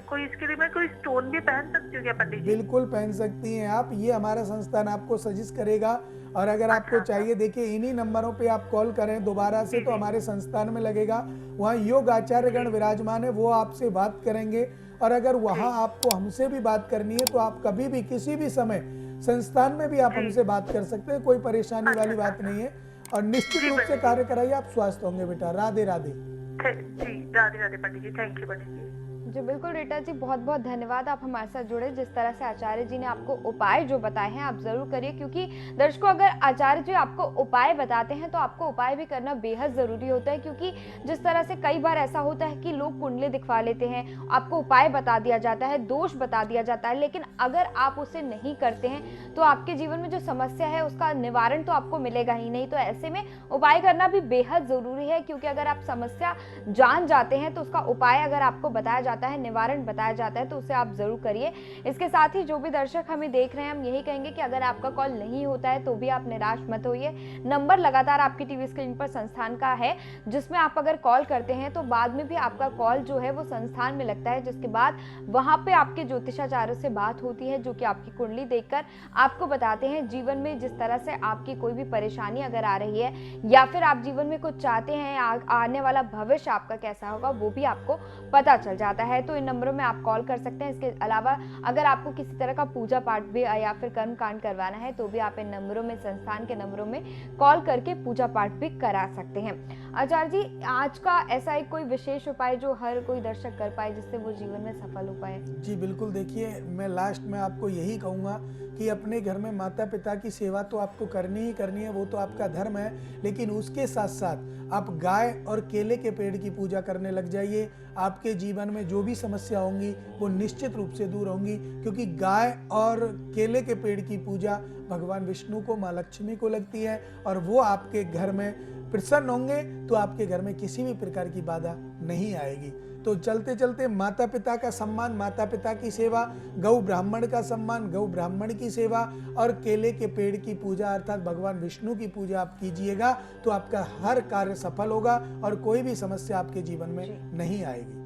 कोई इसके लिए मैं कोई स्टोन भी पहन सकती हूँ क्या पंडित जी? बिल्कुल पहन सकती हैं आप, ये हमारा संस्थान आपको सजेस्ट करेगा। और अगर आपको चाहिए, देखिए इन्हीं नंबरों पे आप कॉल करें दोबारा से, तो हमारे संस्थान में लगेगा, वहाँ योग आचार्यगण विराजमान है, वो आपसे बात करेंगे। और अगर वहाँ आपको हमसे भी बात करनी है तो आप कभी भी किसी भी समय संस्थान में भी आप हमसे बात कर सकते हैं, कोई परेशानी वाली बात नहीं है। और निश्चित रूप से कार्य कराइए, आप स्वस्थ होंगे बेटा। राधे राधे। जी राधे राधे पंडित जी, थैंक यू पंडित जी। जी बिल्कुल रीटा जी, बहुत बहुत धन्यवाद, आप हमारे साथ जुड़े। जिस तरह से आचार्य जी ने आपको उपाय जो बताए हैं आप ज़रूर करिए, क्योंकि दर्शकों अगर आचार्य जी आपको उपाय बताते हैं तो आपको उपाय भी करना बेहद ज़रूरी होता है। क्योंकि जिस तरह से कई बार ऐसा होता है कि लोग कुंडली दिखवा लेते हैं, आपको उपाय बता दिया जाता है, दोष बता दिया जाता है, लेकिन अगर आप उसे नहीं करते हैं तो आपके जीवन में जो समस्या है उसका निवारण तो आपको मिलेगा ही नहीं। तो ऐसे में उपाय करना भी बेहद ज़रूरी है, क्योंकि अगर आप समस्या जान जाते हैं तो उसका उपाय अगर आपको बताया जाता है, निवारण बताया जाता है, तो उसे आप जरूर करिए। इसके साथ ही जो भी दर्शक हमें देख रहे हैं, हम यही कहेंगे कि अगर आपका कॉल नहीं होता है तो भी आप निराश मत होइए। नंबर लगातार आपकी टीवी स्क्रीन पर संस्थान का है, जिसमें आप अगर कॉल करते हैं तो बाद में भी आपका कॉल जो है वो संस्थान में लगता है, जिसके बाद वहां पे आपके ज्योतिषाचार्य से बात होती है, जो कि आपकी कुंडली देखकर आपको बताते हैं जीवन में जिस तरह से आपकी कोई भी परेशानी अगर आ रही है, या फिर आप जीवन में कुछ चाहते हैं, आने वाला भविष्य आपका कैसा होगा वो भी आपको पता चल जाता है। तो इन नंबरों में आप कॉल कर सकते हैं। इसके अलावा अगर आपको किसी तरह का पूजा पाठ भी या फिर कर्म कांड करवाना है तो भी आप इन नंबरों में, संस्थान के नंबरों में कॉल करके पूजा पाठ भी करा सकते हैं। आचार्य जी, आज का ऐसा एक कोई विशेष उपाय जो हर कोई दर्शक कर पाए, जिससे वो जीवन में सफल हो पाए? जी बिल्कुल, देखिए मैं लास्ट में आपको यही कहूँगा कि अपने घर में माता पिता की सेवा तो आपको करनी ही करनी है, वो तो आपका धर्म है, लेकिन उसके साथ साथ आप गाय और केले के पेड़ की पूजा करने लग जाइए। आपके जीवन में जो भी समस्या होंगी वो निश्चित रूप से दूर होंगी, क्योंकि गाय और केले के पेड़ की पूजा भगवान विष्णु को, माँ लक्ष्मी को लगती है, और वो आपके घर में प्रसन्न होंगे तो आपके घर में किसी भी प्रकार की बाधा नहीं आएगी। तो चलते चलते माता पिता का सम्मान, माता पिता की सेवा, गौ ब्राह्मण का सम्मान, गौ ब्राह्मण की सेवा, और केले के पेड़ की पूजा अर्थात भगवान विष्णु की पूजा आप कीजिएगा तो आपका हर कार्य सफल होगा और कोई भी समस्या आपके जीवन में नहीं आएगी।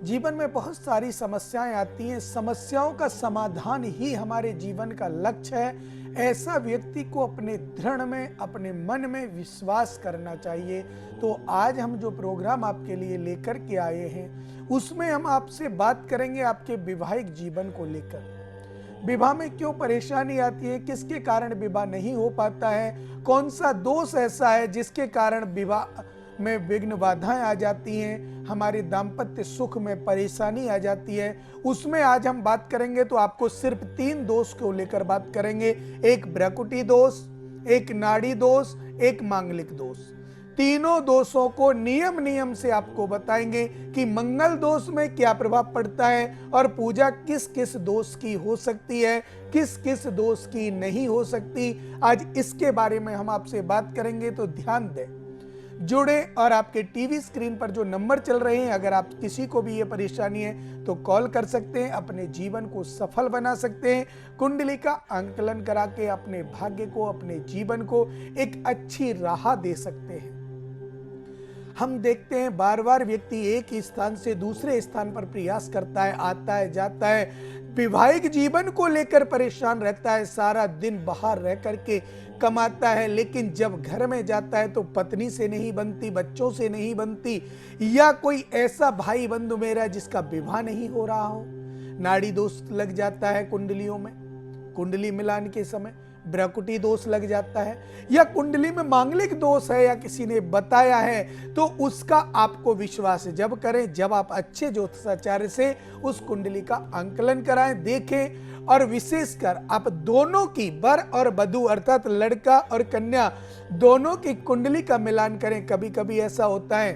जीवन में बहुत सारी समस्याएं आती हैं, समस्याओं का समाधान ही हमारे जीवन का लक्ष्य है। ऐसा व्यक्ति को अपने दृढ़ में, अपने मन में विश्वास करना चाहिए। तो आज हम जो प्रोग्राम आपके लिए लेकर के आए हैं उसमें हम आपसे बात करेंगे आपके वैवाहिक जीवन को लेकर। विवाह में क्यों परेशानी आती है, किसके कारण विवाह नहीं हो पाता है, कौन सा दोष ऐसा है जिसके कारण विवाह में विघ्न बाधाएं आ जाती हैं, हमारे दाम्पत्य सुख में परेशानी आ जाती है, उसमें आज हम बात करेंगे। तो आपको सिर्फ 3 दोष को लेकर बात करेंगे, एक ब्रकुटी दोष, एक नाड़ी दोष, एक मांगलिक दोष। तीनों दोषों को नियम से आपको बताएंगे कि मंगल दोष में क्या प्रभाव पड़ता है और पूजा किस किस दोष की हो सकती है, किस किस दोष की नहीं हो सकती। आज इसके बारे में हम आपसे बात करेंगे, तो ध्यान दें, जुड़े और आपके टीवी स्क्रीन पर जो नंबर चल रहे हैं, अगर आप किसी को भी ये परेशानी है तो कॉल कर सकते हैं, अपने जीवन को सफल बना सकते हैं, कुंडली का आंकलन करा के अपने भाग्य को, अपने जीवन को एक अच्छी राह दे सकते हैं। हम देखते हैं बार बार व्यक्ति एक ही स्थान से दूसरे स्थान पर प्रयास करता है, आता है, जाता है, वैवाहिक जीवन को लेकर परेशान रहता है, सारा दिन बाहर रह करके कमाता है, लेकिन जब घर में जाता है तो पत्नी से नहीं बनती, बच्चों से नहीं बनती, या कोई ऐसा भाई बंधु मेरा जिसका विवाह नहीं हो रहा हो। नाड़ी दोष लग जाता है कुंडलियों में, कुंडली मिलान के समय ब्रकुटी दोष लग जाता है, या कुंडली में मांगलिक दोष है या किसी ने बताया है, तो उसका आपको विश्वास जब करें, जब आप अच्छे ज्योतिषाचार्य से उस कुंडली का आंकलन कराएं, देखें, और विशेषकर आप दोनों की, वर और वधू अर्थात लड़का और कन्या दोनों की कुंडली का मिलान करें। कभी कभी ऐसा होता है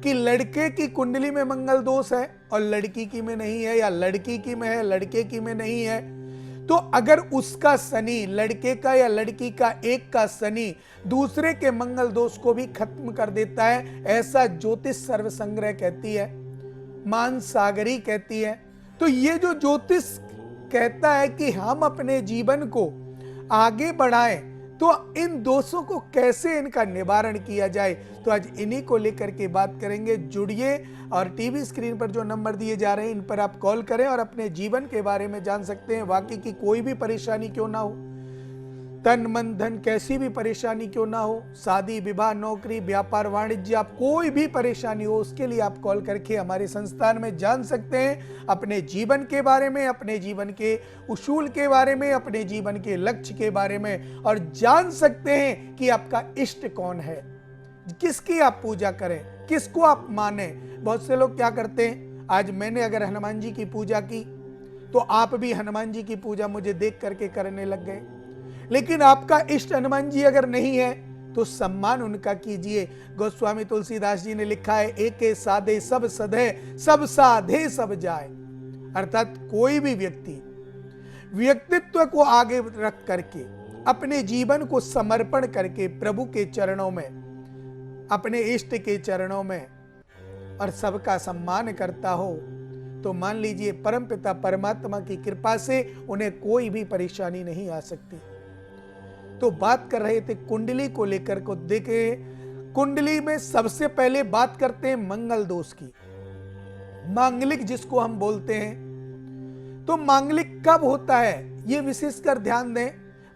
कि लड़के की कुंडली में मंगल दोष है और लड़की की में नहीं है, या लड़की की में है लड़के की में नहीं है, तो अगर उसका शनि, लड़के का या लड़की का एक का शनि दूसरे के मंगल दोष को भी खत्म कर देता है, ऐसा ज्योतिष सर्व संग्रह कहती है, मान सागरी कहती है। तो ये जो ज्योतिष कहता है कि हम अपने जीवन को आगे बढ़ाएं, तो इन दोषों को कैसे इनका निवारण किया जाए, तो आज इन्हीं को लेकर के बात करेंगे। जुड़िए और टीवी स्क्रीन पर जो नंबर दिए जा रहे हैं इन पर आप कॉल करें और अपने जीवन के बारे में जान सकते हैं। वाकई की कोई भी परेशानी क्यों ना हो, तन मन धन कैसी भी परेशानी क्यों ना हो, शादी विवाह नौकरी व्यापार वाणिज्य, आप कोई भी परेशानी हो, उसके लिए आप कॉल करके हमारे संस्थान में जान सकते हैं अपने जीवन के बारे में, अपने जीवन के उसूल के बारे में, अपने जीवन के लक्ष्य के बारे में, और जान सकते हैं कि आपका इष्ट कौन है, किसकी आप पूजा करें, किसको आप माने। बहुत से लोग क्या करते हैं, आज मैंने अगर हनुमान जी की पूजा की तो आप भी हनुमान जी की पूजा मुझे देख करके करने लग गए, लेकिन आपका इष्ट हनुमान जी अगर नहीं है तो सम्मान उनका कीजिए। गोस्वामी तुलसीदास जी ने लिखा है, एके साधे सब सधे, सब साधे सब जाए। अर्थात कोई भी व्यक्ति व्यक्तित्व को आगे रख करके, अपने जीवन को समर्पण करके प्रभु के चरणों में, अपने इष्ट के चरणों में, और सबका सम्मान करता हो, तो मान लीजिए परमपिता परमात्मा की कृपा से उन्हें कोई भी परेशानी नहीं आ सकती। तो बात कर रहे थे कुंडली को लेकर को। देखे, कुंडली में सबसे पहले बात करते हैं मंगल दोष की, मांगलिक जिसको हम बोलते हैं। तो मांगलिक कब होता है ये विशेषकर ध्यान दें।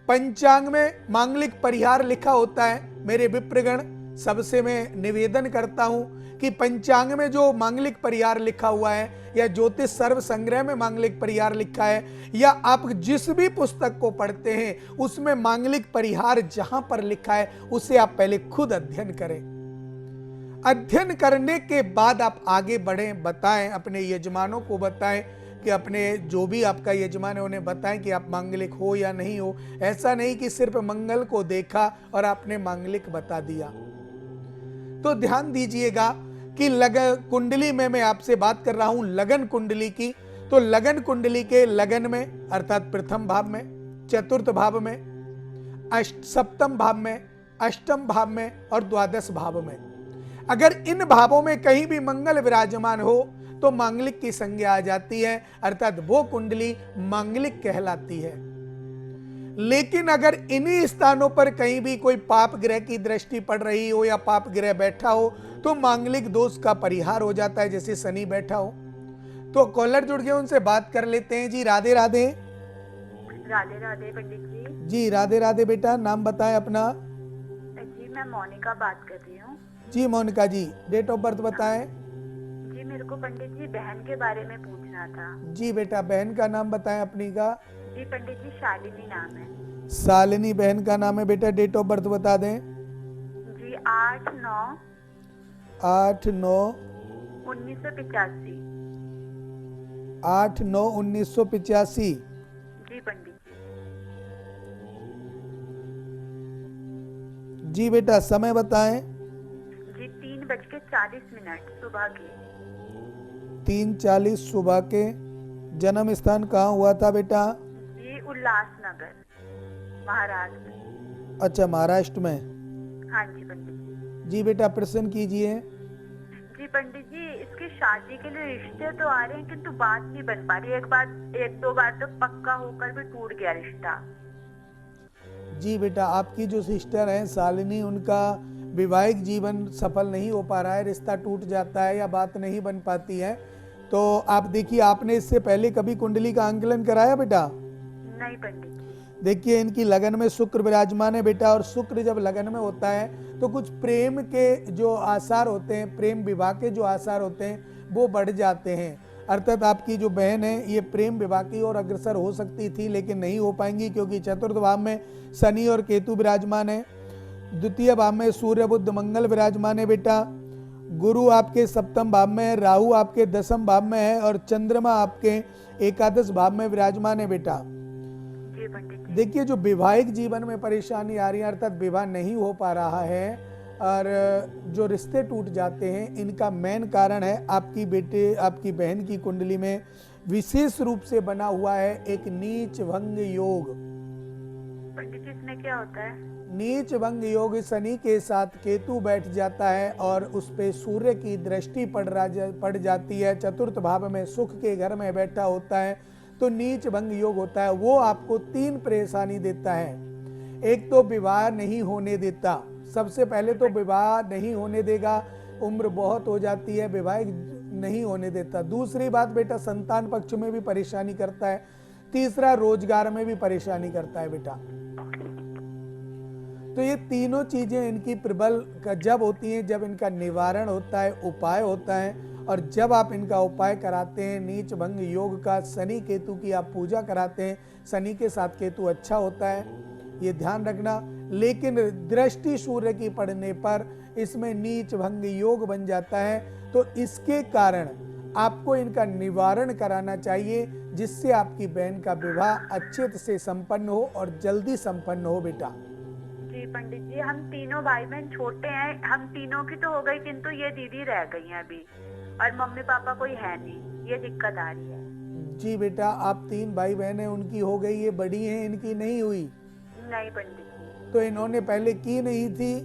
पंचांग में मांगलिक परिहार लिखा होता है। मेरे विप्रगण सबसे मैं निवेदन करता हूं कि पंचांग में जो मांगलिक परिहार लिखा हुआ है, या ज्योतिष सर्व संग्रह में मांगलिक परिहार लिखा है, या आप जिस भी पुस्तक को पढ़ते हैं उसमें मांगलिक परिहार जहां पर लिखा है उसे आप पहले खुद अध्ययन करें। अध्ययन करने के बाद आप आगे बढ़ें, बताएं, अपने यजमानों को बताएं कि अपने जो भी आपका यजमान है उन्हें बताएं कि आप मांगलिक हो या नहीं हो। ऐसा नहीं कि सिर्फ मंगल को देखा और आपने मांगलिक बता दिया। तो ध्यान दीजिएगा कि लगन कुंडली में मैं आपसे बात कर रहा हूं लगन कुंडली की। तो लगन कुंडली के लगन में अर्थात प्रथम भाव में, चतुर्थ भाव में, सप्तम भाव में, अष्टम भाव में और द्वादश भाव में, अगर इन भावों में कहीं भी मंगल विराजमान हो तो मांगलिक की संज्ञा आ जाती है, अर्थात वो कुंडली मांगलिक कहलाती है। लेकिन अगर इन्हीं स्थानों पर कहीं भी कोई पाप ग्रह की दृष्टि पड़ रही हो या पाप ग्रह बैठा हो तो मांगलिक दोष का परिहार हो जाता है, जैसे शनि बैठा हो। तो कॉलर जुड़ गए, उनसे बात कर लेते हैं। जी राधे राधे। राधे राधे पंडित जी। जी राधे राधे बेटा, नाम बताएं अपना। जी मैं मोनिका बात कर रही हूँ। जी मोनिका जी, डेट ऑफ बर्थ बताएं। जी मेरे को पंडित जी बहन के बारे में पूछना था। जी बेटा, बहन का नाम बताएं अपनी का। जी पंडित जी शालिनी नाम है। शालिनी बहन का नाम है बेटा। डेट ऑफ बर्थ बता दें। जी 8/9 8/9/1985। 8/9/1985। जी पंडित जी बेटा, समय बताएं। जी 3:40 सुबह के। 3:40 सुबह के। जन्म स्थान कहाँ हुआ था बेटा? जी उल्लासनगर, महाराष्ट्र। अच्छा, महाराष्ट्र में। हाँ जी पंडित जी बेटा, प्रश्न कीजिए। जी पंडित जी, इसकी शादी के लिए रिश्ते तो आ रहे हैं किंतु बात नहीं बन पा रही। एक दो बार तो पक्का होकर भी टूट गया रिश्ता। जी बेटा, आपकी जो सिस्टर हैं शालिनी, उनका वैवाहिक जीवन सफल नहीं हो पा रहा है, रिश्ता टूट जाता है या बात नहीं बन पाती है। तो आप देखिए, आपने इससे पहले कभी कुंडली का आंकलन कराया बेटा? नहीं पंडित जी। देखिए, इनकी लगन में शुक्र विराजमान है बेटा, और शुक्र जब लगन में होता है तो कुछ प्रेम के जो आसार होते हैं, प्रेम विवाह के जो आसार होते हैं वो बढ़ जाते हैं। अर्थात आपकी जो बहन है ये प्रेम विवाह की ओर अग्रसर हो सकती थी, लेकिन नहीं हो पाएंगी, क्योंकि चतुर्थ भाव में शनि और केतु विराजमान है, द्वितीय भाव में सूर्य बुध मंगल विराजमान है बेटा, गुरु आपके सप्तम भाव में है, राहु आपके दसम भाव में है, और चंद्रमा आपके एकादश भाव में विराजमान है बेटा। जी पंडित जी। देखिए, जो वैवाहिक जीवन में परेशानी आ रही है, अर्थात विवाह नहीं हो पा रहा है और जो रिश्ते टूट जाते हैं, इनका मेन कारण है आपकी बहन की कुंडली में विशेष रूप से बना हुआ है एक नीच भंग योग। पंडित जी, इसमें क्या होता है? नीच भंग योग शनि के साथ केतु बैठ जाता है और उस पे सूर्य की दृष्टि पड़ जाती है, चतुर्थ भाव में सुख के घर में बैठा होता है, तो नीच भंग योग होता है। वो आपको 3 परेशानी देता है। एक तो विवाह नहीं होने देता, सबसे पहले तो विवाह नहीं होने देगा, उम्र बहुत हो जाती है, विवाह नहीं होने देता। दूसरी बात बेटा, संतान पक्ष में भी परेशानी करता है। तीसरा, रोजगार में भी परेशानी करता है बेटा। तो ये तीनों चीजें इनकी प्रबल जब होती हैं, जब इनका निवारण होता है, उपाय होता है, और जब आप इनका उपाय कराते हैं नीच भंग योग का, शनि केतु की आप पूजा कराते हैं, शनि के साथ केतु अच्छा होता है, ये ध्यान रखना। लेकिन दृष्टि सूर्य की पड़ने पर इसमें नीच भंग योग बन जाता है, तो इसके कारण आपको इनका निवारण कराना चाहिए, जिससे आपकी बहन का विवाह अच्छे से संपन्न हो और जल्दी संपन्न हो बेटा। जी पंडित जी, हम तीनों भाई बहन छोटे हैं, हम तीनों की तो हो गई किंतु ये दीदी रह गई हैं अभी, और मम्मी पापा कोई है नहीं, ये दिक्कत आ रही है। जी बेटा, आप 3 भाई बहन हैं, उनकी हो गई, ये बड़ी हैं, इनकी नहीं हुई। नहीं पंडित जी। तो इन्होंने पहले की नहीं थी?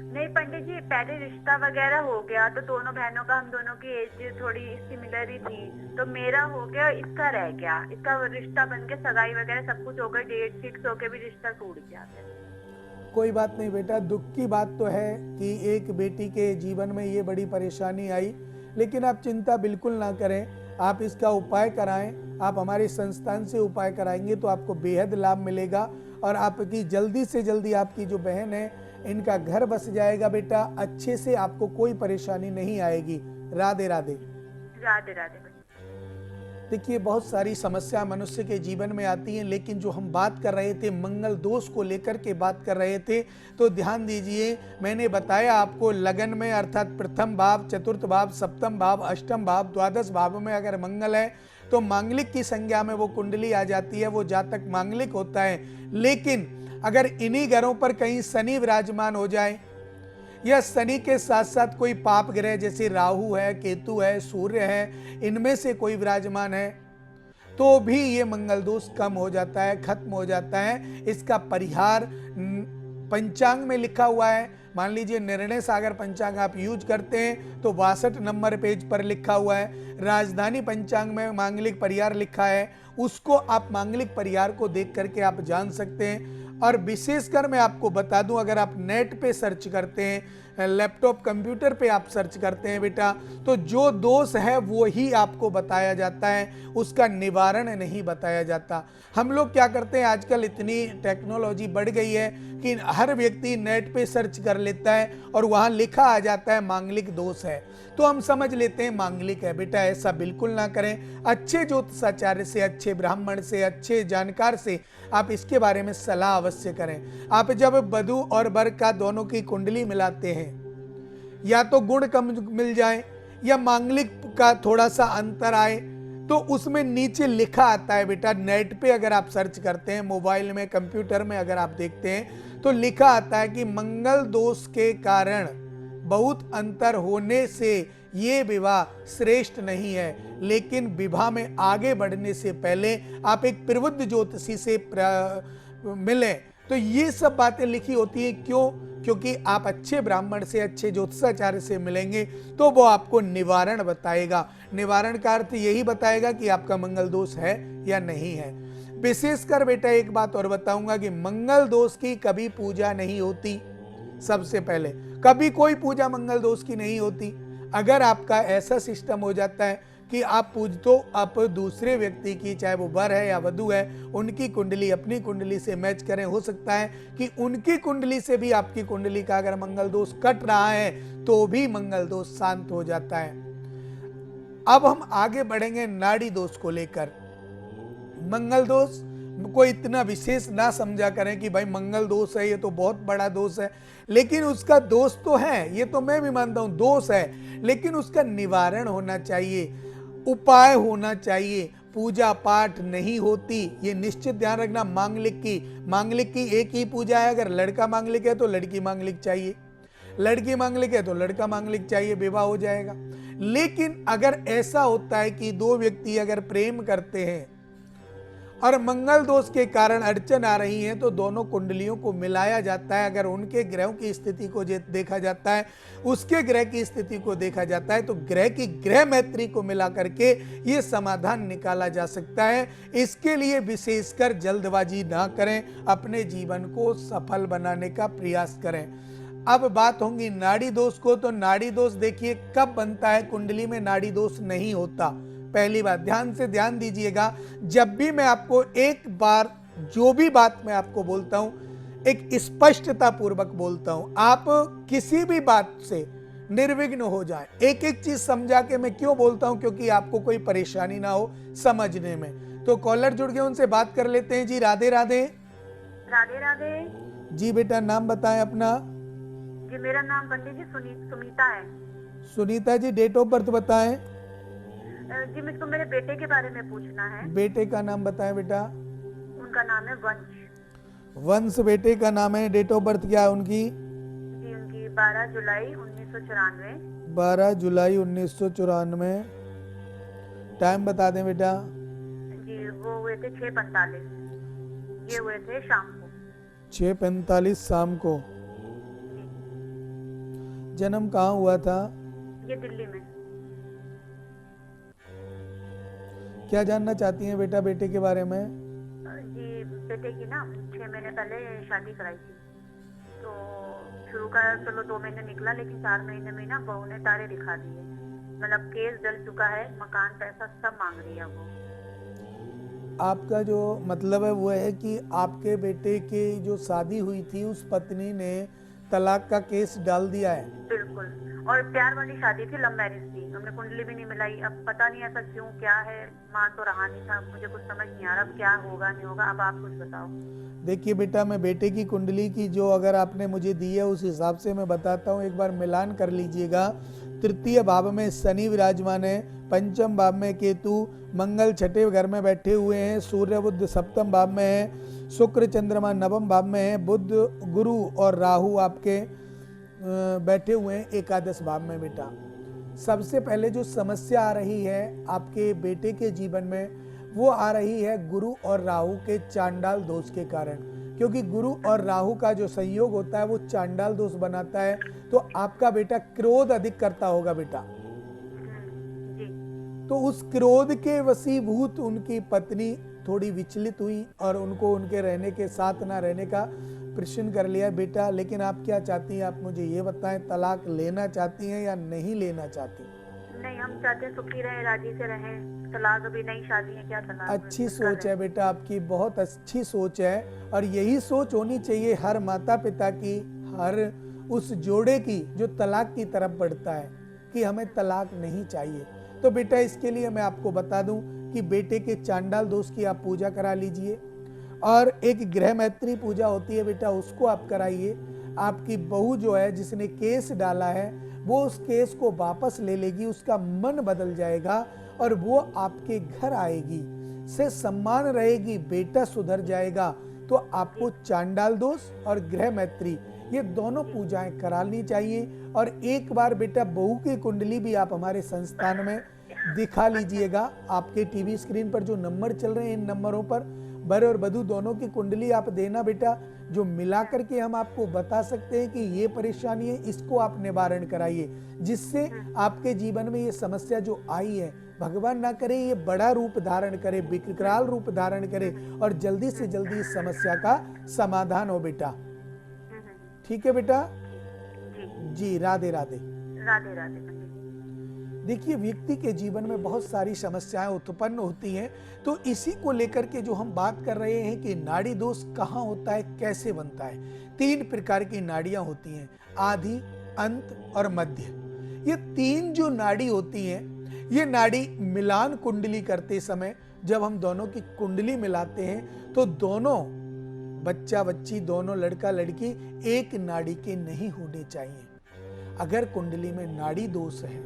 नहीं पंडित जी, पहले रिश्ता वगैरह हो गया तो दोनों बहनों का, हम दोनों की एज थोड़ी सिमिलर ही थी, तो मेरा हो गया, इसका रह गया, इसका रिश्ता बन के सगाई वगैरह सब कुछ हो गई, डेट फिक्स होके भी रिश्ता टूट गया। कोई बात नहीं बेटा, दुख की बात तो है कि एक बेटी के जीवन में ये बड़ी परेशानी आई, लेकिन आप चिंता बिल्कुल ना करें, आप इसका उपाय कराएं। आप हमारे संस्थान से उपाय कराएंगे तो आपको बेहद लाभ मिलेगा, और आपकी जल्दी से जल्दी आपकी जो बहन है इनका घर बस जाएगा बेटा, अच्छे से आपको कोई परेशानी नहीं आएगी। राधे राधे। राधे राधे। देखिए, बहुत सारी समस्या मनुष्य के जीवन में आती हैं, लेकिन जो हम बात कर रहे थे मंगल दोष को लेकर के बात कर रहे थे, तो ध्यान दीजिए, मैंने बताया आपको लगन में, अर्थात प्रथम भाव, चतुर्थ भाव, सप्तम भाव, अष्टम भाव, द्वादश भाव में अगर मंगल है तो मांगलिक की संज्ञा में वो कुंडली आ जाती है, वो जातक मांगलिक होता है। लेकिन अगर इन्हीं घरों पर कहीं शनि विराजमान हो जाए, या शनि के साथ साथ कोई पाप ग्रह जैसे राहु है, केतु है, सूर्य है, इनमें से कोई विराजमान है, तो भी ये मंगल दोष कम हो जाता है, खत्म हो जाता है। इसका परिहार पंचांग में लिखा हुआ है। मान लीजिए निर्णय सागर पंचांग आप यूज करते हैं तो 62 नंबर पेज पर लिखा हुआ है। राजधानी पंचांग में मांगलिक परिहार लिखा है, उसको आप मांगलिक परिहार को देख करके आप जान सकते हैं। और विशेषकर मैं आपको बता दूं, अगर आप नेट पे सर्च करते हैं, लैपटॉप कंप्यूटर पे आप सर्च करते हैं बेटा, तो जो दोष है वो ही आपको बताया जाता है, उसका निवारण नहीं बताया जाता। हम लोग क्या करते हैं, आजकल इतनी टेक्नोलॉजी बढ़ गई है कि हर व्यक्ति नेट पे सर्च कर लेता है और वहाँ लिखा आ जाता है मांगलिक दोष है, तो हम समझ लेते हैं मांगलिक है। बेटा ऐसा बिल्कुल ना करें। अच्छे ज्योतिषाचार्य से, अच्छे ब्राह्मण से, अच्छे जानकार से आप इसके बारे में सलाह अवश्य करें। आप जब वधू और वर का दोनों की कुंडली मिलाते हैं, या तो गुण कम मिल जाए या मांगलिक का थोड़ा सा अंतर आए, तो उसमें नीचे लिखा आता है बेटा, नेट पे अगर आप सर्च करते हैं, मोबाइल में, कंप्यूटर में अगर आप देखते हैं तो लिखा आता है कि मंगल दोष के कारण बहुत अंतर होने से ये विवाह श्रेष्ठ नहीं है, लेकिन विवाह में आगे बढ़ने से पहले आप एक प्रबुद्ध ज्योतिषी से मिलें। तो ये सब बातें लिखी होती है, क्यों? क्योंकि आप अच्छे ब्राह्मण से, अच्छे ज्योतिषाचार्य से मिलेंगे तो वो आपको निवारण बताएगा। निवारण का अर्थ यही बताएगा कि आपका मंगल दोष है या नहीं है। विशेषकर बेटा एक बात और बताऊंगा कि मंगल दोष की कभी पूजा नहीं होती। सबसे पहले कभी कोई पूजा मंगल दोष की नहीं होती। अगर आपका ऐसा सिस्टम हो जाता है कि आप आप दूसरे व्यक्ति की, चाहे वो वर है या वधू है, उनकी कुंडली अपनी कुंडली से मैच करें, हो सकता है कि उनकी कुंडली से भी आपकी कुंडली का अगर मंगल दोष कट रहा है तो भी मंगल दोष शांत हो जाता है। अब हम आगे बढ़ेंगे नाड़ी दोष को लेकर। मंगल दोष को इतना विशेष ना समझा करें कि भाई मंगल दोष है, ये तो बहुत बड़ा दोष है, लेकिन उसका दोष तो है, ये तो मैं भी मानता हूं दोष है, लेकिन उसका निवारण होना चाहिए, उपाय होना चाहिए। पूजा पाठ नहीं होती, ये निश्चित ध्यान रखना। मांगलिक की एक ही पूजा है। अगर लड़का मांगलिक है तो लड़की मांगलिक चाहिए, लड़की मांगलिक है तो लड़का मांगलिक चाहिए, विवाह हो जाएगा। लेकिन अगर ऐसा होता है कि दो व्यक्ति अगर प्रेम करते हैं और मंगल दोष के कारण अड़चन आ रही है तो दोनों कुंडलियों को मिलाया जाता है। अगर उनके ग्रहों की स्थिति को देखा जाता है, उसके ग्रह की स्थिति को देखा जाता है, तो ग्रह की ग्रह मैत्री को मिला करके ये समाधान निकाला जा सकता है। इसके लिए विशेषकर जल्दबाजी ना करें, अपने जीवन को सफल बनाने का प्रयास करें। अब बात होगी नाड़ी दोष को। तो नाड़ी दोष देखिए कब बनता है, कुंडली में नाड़ी दोष नहीं होता। पहली बात ध्यान दीजिएगा, जब भी मैं आपको एक बार जो भी बात मैं आपको बोलता हूं, एक स्पष्टता पूर्वक बोलता हूं। आप किसी भी बात से निर्विघ्न हो जाए, एक एक चीज समझा के मैं क्यों बोलता हूं, क्योंकि आपको कोई परेशानी ना हो समझने में। तो कॉलर जुड़ गए, उनसे बात कर लेते हैं जी। राधे राधे। राधे राधे जी बेटा, नाम बताएं अपना। जी, मेरा नाम पंडित जी सुनीता है। Sunita ji, date of birth बताएं। जी, मुझको मेरे बेटे के बारे में पूछना है। बेटे का नाम बताएं बेटा। उनका नाम है वंश। वंश बेटे का नाम है। डेट ऑफ बर्थ क्या है उनकी? जी, उनकी 12 जुलाई 1994। 12 जुलाई 1994। टाइम बता दें बेटा। जी, वो हुए थे 6:45। ये हुए थे शाम को 6:45 शाम को। जन्म कहाँ हुआ था? ये दिल्ली में। क्या जानना चाहती हैं बेटा बेटे के बारे में? जी, बेटे की ना 6 महीने पहले शादी कराई थी। तो शुरू का चलो 2 महीने निकला, लेकिन 4 महीने में ना बहू ने तारे दिखा दिए। मतलब केस जल चुका है, मकान पैसा सब मांग रही है वो। आपका जो मतलब है वो है कि आपके बेटे की जो शादी हुई थी उस पत्नी ने तलाक का केस डाल दिया है। बिल्कुल, और प्यार वाली शादी थी, लव मैरिज थी। हमने कुंडली भी नहीं मिलाई। अब पता नहीं ऐसा क्यों, क्या है, मान तो रहा नहीं था। मुझे कुछ समझ नहीं आ रहा अब क्या होगा नहीं होगा। अब आप कुछ बताओ। देखिए बेटा, मैं बेटे की कुंडली की जो अगर आपने मुझे दी है उस हिसाब से मैं बताता हूँ, एक बार मिलान कर लीजिएगा। तृतीय भाव में शनि विराजमान है, पंचम भाव में केतु, मंगल छठे घर में बैठे हुए हैं, सूर्य बुध सप्तम भाव में है, शुक्र चंद्रमा नवम भाव में है, बुध गुरु और राहु आपके बैठे हुए हैं एकादश भाव में। बेटा, सबसे पहले जो समस्या आ रही है आपके बेटे के जीवन में, वो आ रही है गुरु और राहु के चांडाल दोष के कारण। क्योंकि गुरु और राहु का जो संयोग होता है वो चांडाल दोष बनाता है। तो आपका बेटा क्रोध अधिक करता होगा बेटा। जी। तो उस क्रोध के वशीभूत उनकी पत्नी थोड़ी विचलित हुई और उनको उनके रहने के साथ ना रहने का प्रश्न कर लिया बेटा। लेकिन आप क्या चाहती हैं, आप मुझे ये बताएं, तलाक लेना चाहती हैं या नहीं लेना चाहती? नहीं, हम चाहते हैं सुखी रहे, राजी से रहें। तलाक अभी नई शादी है, क्या तलाक? अच्छी सोच है बेटा आपकी, बहुत अच्छी सोच है। और यही सोच होनी चाहिए हर माता पिता की, हर उस जोड़े की जो तलाक की तरफ बढ़ता है कि हमें तलाक नहीं चाहिए। तो बेटा इसके लिए मैं आपको बता दूं कि बेटे के चांडाल दोष की आप पूजा करा लीजिए। और एक ग्रह मैत्री पूजा होती है बेटा, उसको आप कराइए। आपकी बहू जो है जिसने केस डाला है वो उस केस को वापस ले लेगी, उसका मन बदल जाएगा और वो आपके घर आएगी, से सम्मान रहेगी, बेटा सुधर जाएगा। तो आपको चांडाल दोष और ग्रह मैत्री ये दोनों पूजाएं करानी चाहिए। और एक बार बेटा बहू की कुंडली भी आप हमारे संस्थान में दिखा लीजिएगा। आपके टीवी स्क्रीन पर जो नंबर चल रहे हैं, इन नंबरों पर वर और वधू दोनों की कुंडली आप देना बेटा, जो मिला करके हम आपको बता सकते हैं कि ये परेशानी है, इसको आप निवारण कराइए, जिससे आपके जीवन में ये समस्या जो आई है, भगवान ना करे ये बड़ा रूप धारण करे, विकराल रूप धारण करे और जल्दी से जल्दी इस समस्या का समाधान हो बेटा। ठीक है बेटा जी, राधे राधे। राधे राधे। देखिए, व्यक्ति के जीवन में बहुत सारी समस्याएं उत्पन्न होती हैं, तो इसी को लेकर के जो हम बात कर रहे हैं कि नाड़ी दोष कहाँ होता है, कैसे बनता है। 3 प्रकार की नाड़ियां होती हैं, आदि, अंत और मध्य। ये 3 जो नाड़ी होती हैं, ये नाड़ी मिलान कुंडली करते समय जब हम दोनों की कुंडली मिलाते हैं तो दोनों बच्चा बच्ची, दोनों लड़का लड़की एक नाड़ी के नहीं होने चाहिए। अगर कुंडली में नाड़ी दोष है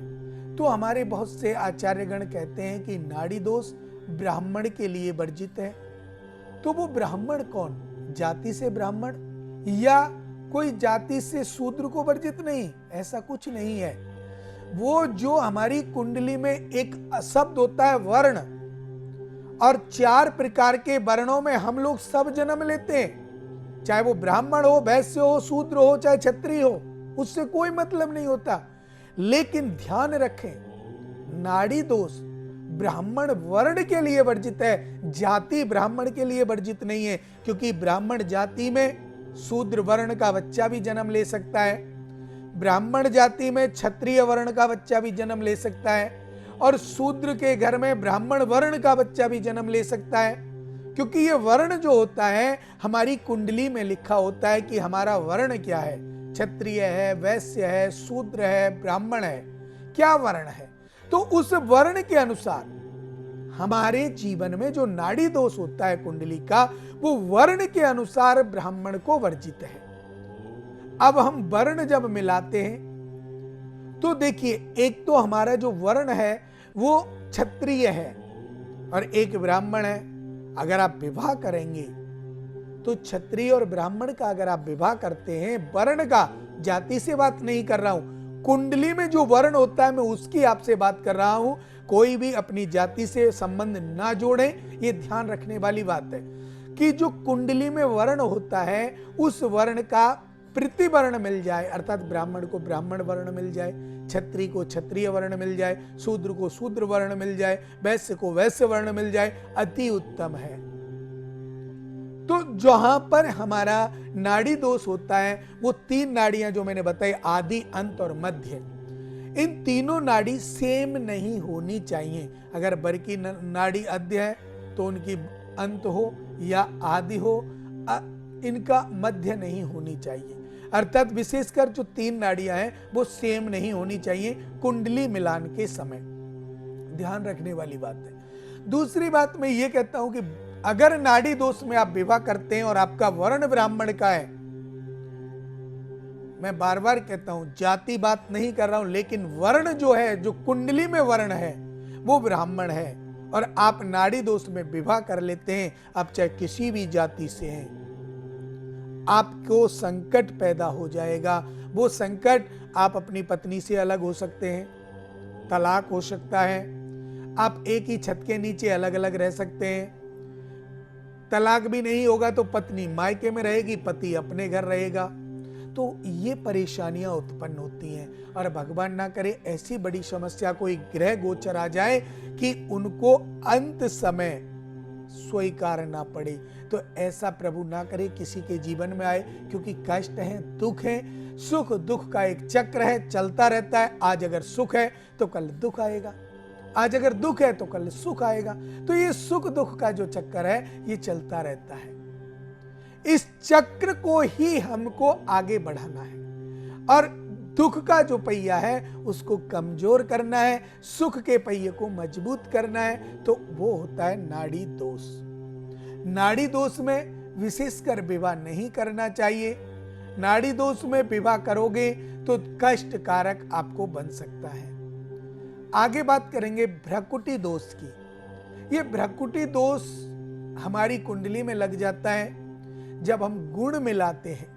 तो हमारे बहुत से आचार्यगण कहते हैं कि नाड़ी दोष ब्राह्मण के लिए वर्जित है। तो वो ब्राह्मण कौन, जाति से ब्राह्मण या कोई जाति से शूद्र को वर्जित नहीं, ऐसा कुछ नहीं है। वो जो हमारी कुंडली में एक शब्द होता है वर्ण, और 4 प्रकार के वर्णों में हम लोग सब जन्म लेते हैं, चाहे वो ब्राह्मण हो, वैश्य हो, शूद्र हो, चाहे क्षत्रिय हो, उससे कोई मतलब नहीं होता। लेकिन ध्यान रखें, नाड़ी दोष ब्राह्मण वर्ण के लिए वर्जित है, जाति ब्राह्मण के लिए वर्जित नहीं है, क्योंकि ब्राह्मण जाति में शूद्र वर्ण का बच्चा भी जन्म ले सकता है, ब्राह्मण जाति में क्षत्रिय वर्ण का बच्चा भी जन्म ले सकता है, और शूद्र के घर में ब्राह्मण वर्ण का बच्चा भी जन्म ले सकता है। क्योंकि ये वर्ण जो होता है, हमारी कुंडली में लिखा होता है कि हमारा वर्ण क्या है, क्षत्रिय है, वैश्य है, शूद्र है, ब्राह्मण है, क्या वर्ण है। तो उस वर्ण के अनुसार हमारे जीवन में जो नाड़ी दोष होता है कुंडली का, वो वर्ण के अनुसार ब्राह्मण को वर्जित है। अब हम वर्ण जब मिलाते हैं तो देखिए, एक तो हमारा जो वर्ण है वो क्षत्रिय है और एक ब्राह्मण है। अगर आप विवाह करेंगे तो क्षत्रिय और ब्राह्मण का अगर आप विवाह करते हैं, वर्ण का, जाति से बात नहीं कर रहा हूं, कुंडली में जो वर्ण होता है मैं उसकी आपसे बात कर रहा हूं। कोई भी अपनी जाति से संबंध ना जोड़े, ये ध्यान रखने वाली बात है कि जो कुंडली में वर्ण होता है उस वर्ण का प्रतिवर्ण मिल जाए, अर्थात ब्राह्मण को ब्राह्मण वर्ण मिल जाए, क्षत्रिय को क्षत्रिय वर्ण मिल जाए, शूद्र को शूद्र वर्ण मिल जाए, वैश्य को वैश्य वर्ण मिल जाए, अति उत्तम है। तो जहां पर हमारा नाड़ी दोष होता है वो 3 नाड़ियां जो मैंने बताई, आदि, अंत और मध्य, इन तीनों नाड़ी सेम नहीं होनी चाहिए। अगर बर की नाड़ी आद्य है तो उनकी अंत हो या आदि हो, इनका मध्य नहीं होनी चाहिए। अर्थात विशेषकर जो 3 नाड़ियां हैं वो सेम नहीं होनी चाहिए कुंडली मिलान के समय, ध्यान रखने वाली बात है। दूसरी बात मैं ये कहता हूं कि अगर नाड़ी दोष में आप विवाह करते हैं और आपका वर्ण ब्राह्मण का है, मैं बार बार कहता हूं, जाति बात नहीं कर रहा हूं, लेकिन वर्ण जो है, जो कुंडली में वर्ण है वो ब्राह्मण है, और आप नाड़ी दोष में विवाह कर लेते हैं, आप चाहे किसी भी जाति से हैं, आपको संकट पैदा हो जाएगा। वो संकट, आप अपनी पत्नी से अलग हो सकते हैं, तलाक हो सकता है, आप एक ही छत के नीचे अलग अलग रह सकते हैं, तलाक भी नहीं होगा तो पत्नी मायके में रहेगी, पति अपने घर रहेगा। तो ये परेशानियां उत्पन्न होती हैं, और भगवान ना करे ऐसी बड़ी समस्या कोई ग्रह गोचर आ जाए कि उनको अंत समय स्वीकार ना पड़े। तो ऐसा प्रभु ना करे किसी के जीवन में आए, क्योंकि कष्ट है, दुख है, सुख दुख का एक चक्र है, चलता रहता है। आज अगर सुख है तो कल दुख आएगा, आज अगर दुख है तो कल सुख आएगा। तो ये सुख दुख का जो चक्कर है ये चलता रहता है। इस चक्र को ही हमको आगे बढ़ाना है, और दुख का जो पहिया है उसको कमजोर करना है, सुख के पहिए को मजबूत करना है। तो वो होता है नाड़ी दोष। नाड़ी दोष में विशेषकर विवाह नहीं करना चाहिए। नाड़ी दोष में विवाह करोगे तो कष्ट कारक आपको बन सकता है। आगे बात करेंगे भ्रकुटी दोष की। ये भ्रकुटी दोष हमारी कुंडली में लग जाता है जब हम गुण मिलाते हैं,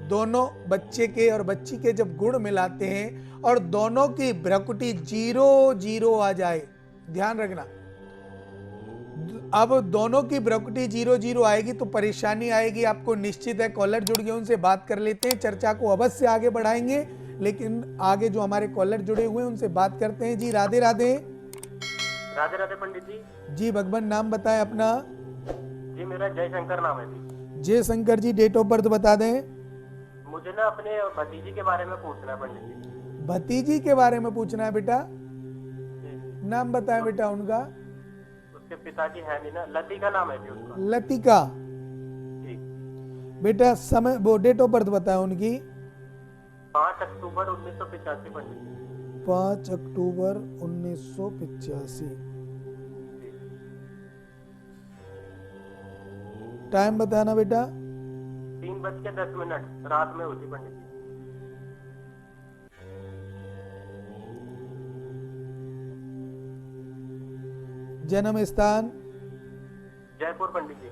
दोनों बच्चे के और बच्ची के जब गुण मिलाते हैं और दोनों की भ्रकुटी 0-0 आ जाए, ध्यान रखना। अब दोनों की भ्रकुटी 0-0 आएगी तो परेशानी आएगी, आपको निश्चित है। कॉलर जुड़ गए, उनसे बात कर लेते हैं, चर्चा को अवश्य आगे बढ़ाएंगे। लेकिन आगे जो हमारे कॉलर जुड़े हुए हैं उनसे बात करते हैं। जी राधे राधे। राधे राधे पंडित जी। जी भगवान, नाम बताएं अपना। जी मेरा जयशंकर नाम है जी। जय Shankar ji, date of birth बता दें। मुझे ना अपने भतीजी के बारे में पूछना है पंडित जी। भतीजी के बारे में पूछना है बेटा। जी। नाम बताएं बेटा उनका। उसके पिताजी है नहीं ना, लतिका नाम है जी उसका। लतिका। जी। बेटा समय वो डेट ऑफ बर्थ बताएं उनकी। 5 अक्टूबर 1985 पंडित जी। 5 अक्टूबर 1985। टाइम बताना बेटा। 3:10 रात में हुई थी पंडित जी। जन्म स्थान जयपुर पंडित जी।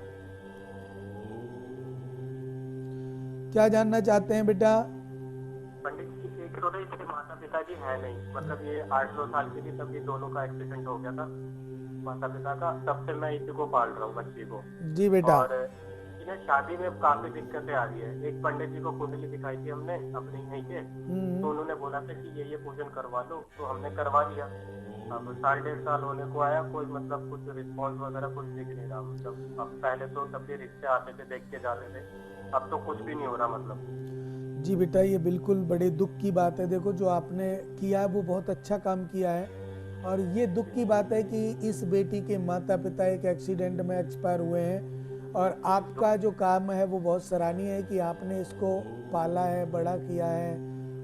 क्या जानना चाहते हैं बेटा। पंडित जी एक तो इसके माता पिताजी है नहीं, मतलब ये 8-9 साल की थी तब ये दोनों का एक्सीडेंट हो गया था माता पिता का। तब से मैं इसी को पाल रहा हूँ, बच्चे को। जी बेटा। और इन्हें शादी में काफी दिक्कतें आ रही है। एक पंडित जी को कुंडली दिखाई थी हमने अपने यहीं के, तो उन्होंने बोला था कि ये पूजन करवा लो, तो हमने करवा लिया। अब 1.5 साल होने को आया, कोई मतलब कुछ रिस्पॉन्स वगैरह कुछ दिख नहीं रहा। मतलब अब पहले तो तब भी रिश्ते आते थे, देख के जाते थे, अब तो कुछ भी नहीं हो रहा मतलब। जी बेटा, ये बिल्कुल बड़े दुख की बात है। देखो जो आपने किया है वो बहुत अच्छा काम किया है, और ये दुख की बात है कि इस बेटी के माता पिता एक एक्सीडेंट में एक्सपायर हुए हैं, और आपका जो काम है वो बहुत सराहनीय है कि आपने इसको पाला है, बड़ा किया है,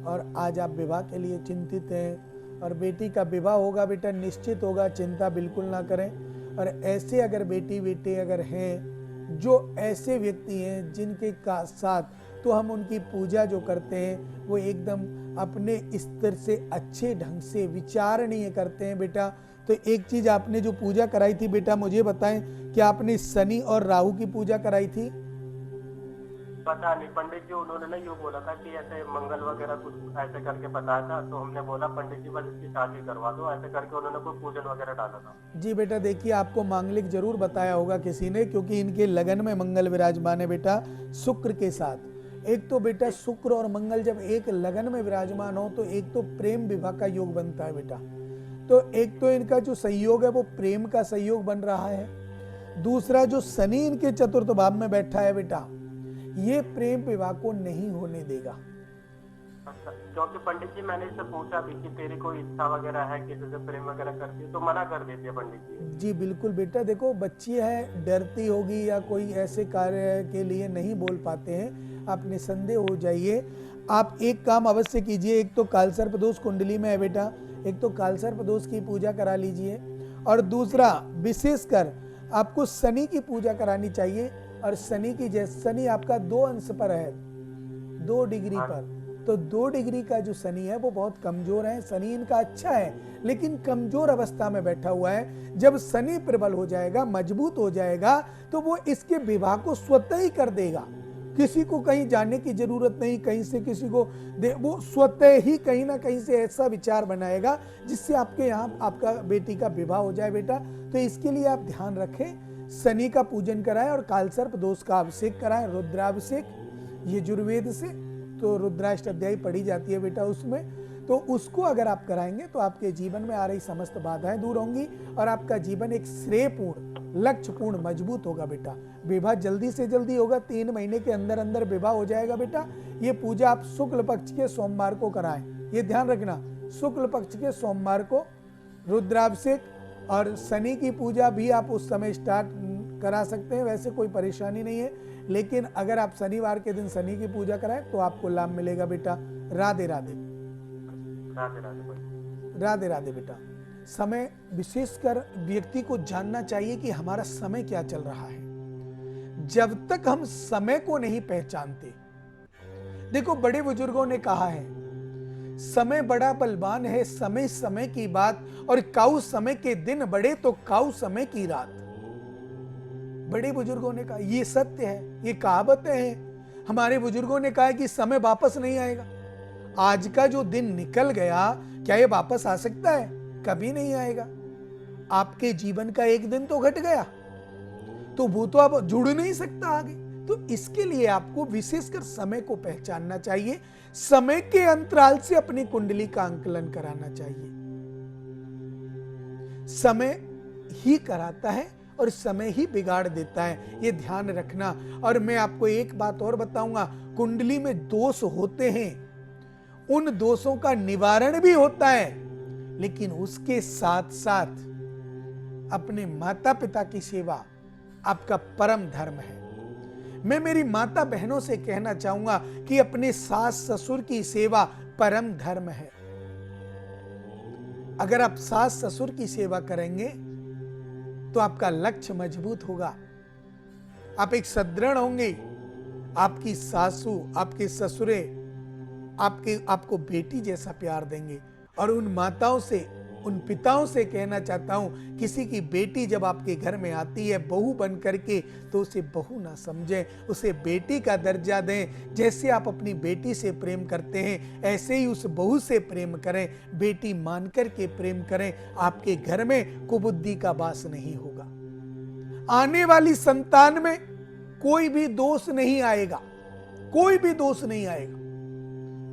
और आज आप विवाह के लिए चिंतित हैं। और बेटी का विवाह होगा बेटा, निश्चित होगा, चिंता बिल्कुल ना करें। और ऐसे अगर बेटी बेटे अगर हैं, जो ऐसे व्यक्ति हैं जिनके का साथ तो हम उनकी पूजा जो करते हैं वो एकदम अपने स्तर से अच्छे ढंग से विचारणीय करते हैं बेटा। तो एक चीज आपने जो पूजा कराई थी बेटा, मुझे बताएं कि आपने शनि और राहु की पूजा कराई थी। पता नहीं पंडित जी, उन्होंने ना यूँ बोला था कि ऐसे मंगल वगैरह कुछ ऐसे करके बताया था, तो हमने बोला पंडित जी बस इसकी शादी करवा दो, ऐसे करके उन्होंने कोई पूजन वगैरह डाला था। जी बेटा देखिए, आपको मांगलिक जरूर बताया होगा किसी ने, क्योंकि इनके लगन में मंगल विराजमान है बेटा शुक्र के साथ। एक तो बेटा शुक्र और मंगल जब एक लगन में विराजमान हो तो एक तो प्रेम विवाह का योग बनता है बेटा। तो एक तो इनका जो संयोग है वो प्रेम का संयोग बन रहा है। दूसरा जो शनि इनके चतुर्थ भाव में बैठा है बेटा, ये प्रेम विवाह को नहीं होने देगा। अच्छा, क्योंकि पंडित जी मैंने इससे पूछा भी कि तेरी कोई इच्छा वगैरह है किसी से प्रेम वगैरह करती है, तो मना कर देती है पंडित जी। जी बिल्कुल बेटा, देखो बच्ची है, डरती होगी या कोई ऐसे कार्य के लिए नहीं बोल पाते हैं, आप निसंदेह हो जाइए। आप एक काम अवश्य कीजिए, एक तो कालसर्प दोष कुंडली में है बेटा, एक तो कालसर्प दोष की पूजा करा लीजिए, और दूसरा विशेषकर आपको शनि की पूजा करानी चाहिए। और शनि की जैसे शनि आपका 2 अंश पर है, 2 डिग्री पर, तो 2 डिग्री का जो शनि है वो बहुत कमजोर है। शनि इनका अच्छा है लेकिन कमजोर अवस्था में बैठा हुआ है। जब शनि प्रबल हो जाएगा, मजबूत हो जाएगा, तो वो इसके विवाह को स्वतः ही कर देगा। किसी को कहीं जाने की जरूरत नहीं, कहीं से किसी को वो स्वतः ही कहीं ना कहीं से ऐसा विचार बनाएगा जिससे आपके यहाँ आपका बेटी का विवाह हो जाए बेटा। तो इसके लिए आप ध्यान रखें, शनि का पूजन कराएं और कालसर्प दोष का अभिषेक कराएं, रुद्राभिषेक, यजुर्वेद से तो रुद्राष्ट अध्याय पढ़ी जाती है बेटा उसमें, तो उसको अगर आप कराएंगे तो आपके जीवन में आ रही समस्त बाधाएं दूर होंगी और आपका जीवन एक श्रेयपूर्ण, लक्ष्यपूर्ण, मजबूत होगा बेटा। विवाह जल्दी से जल्दी होगा, 3 महीने के अंदर अंदर विवाह हो जाएगा बेटा। ये पूजा आप शुक्ल पक्ष के सोमवार को कराएं, ये ध्यान रखना, शुक्ल पक्ष के सोमवार को रुद्राभिषेक और शनि की पूजा भी आप उस समय स्टार्ट करा सकते हैं, वैसे कोई परेशानी नहीं है। लेकिन अगर आप शनिवार के दिन शनि की पूजा कराएं तो आपको लाभ मिलेगा बेटा। राधे राधे। राधे राधे। राधे राधे बेटा। समय विशेषकर व्यक्ति को जानना चाहिए कि हमारा समय क्या चल रहा है। जब तक हम समय को नहीं पहचानते देखो, बड़े बुजुर्गों ने कहा है, समय बड़ा बलवान है, समय समय की बात, और काऊ समय के दिन बड़े तो काऊ समय की रात। बड़े बुजुर्गों ने कहा, ये सत्य है, ये कहावतें हैं। हमारे बुजुर्गों ने कहा कि समय वापस नहीं आएगा। आज का जो दिन निकल गया, क्या ये वापस आ सकता है? कभी नहीं आएगा। आपके जीवन का एक दिन तो घट गया, तो वो तो अब जुड़ नहीं सकता आगे। तो इसके लिए आपको विशेषकर समय को पहचानना चाहिए, समय के अंतराल से अपनी कुंडली का आंकलन कराना चाहिए। समय ही कराता है और समय ही बिगाड़ देता है, ये ध्यान रखना। और मैं आपको एक बात और बताऊंगा, कुंडली में दोष होते हैं, उन दोषों का निवारण भी होता है, लेकिन उसके साथ साथ अपने माता पिता की सेवा आपका परम धर्म है। मैं मेरी माता बहनों से कहना चाहूंगा कि अपने सास ससुर की सेवा परम धर्म है। अगर आप सास ससुर की सेवा करेंगे तो आपका लक्ष्य मजबूत होगा, आप एक सदृढ़ होंगे। आपकी सासू, आपके ससुरे आपको बेटी जैसा प्यार देंगे। और उन माताओं से, उन पिताओं से कहना चाहता हूं, किसी की बेटी जब आपके घर में आती है बहू बन करके, तो उसे बहू ना समझें, उसे बेटी का दर्जा दें। जैसे आप अपनी बेटी से प्रेम करते हैं, ऐसे ही उस बहू से प्रेम करें, बेटी मान करके प्रेम करें। आपके घर में कुबुद्धि का वास नहीं होगा। आने वाली संतान में कोई भी दोष नहीं आएगा, कोई भी दोष नहीं आएगा।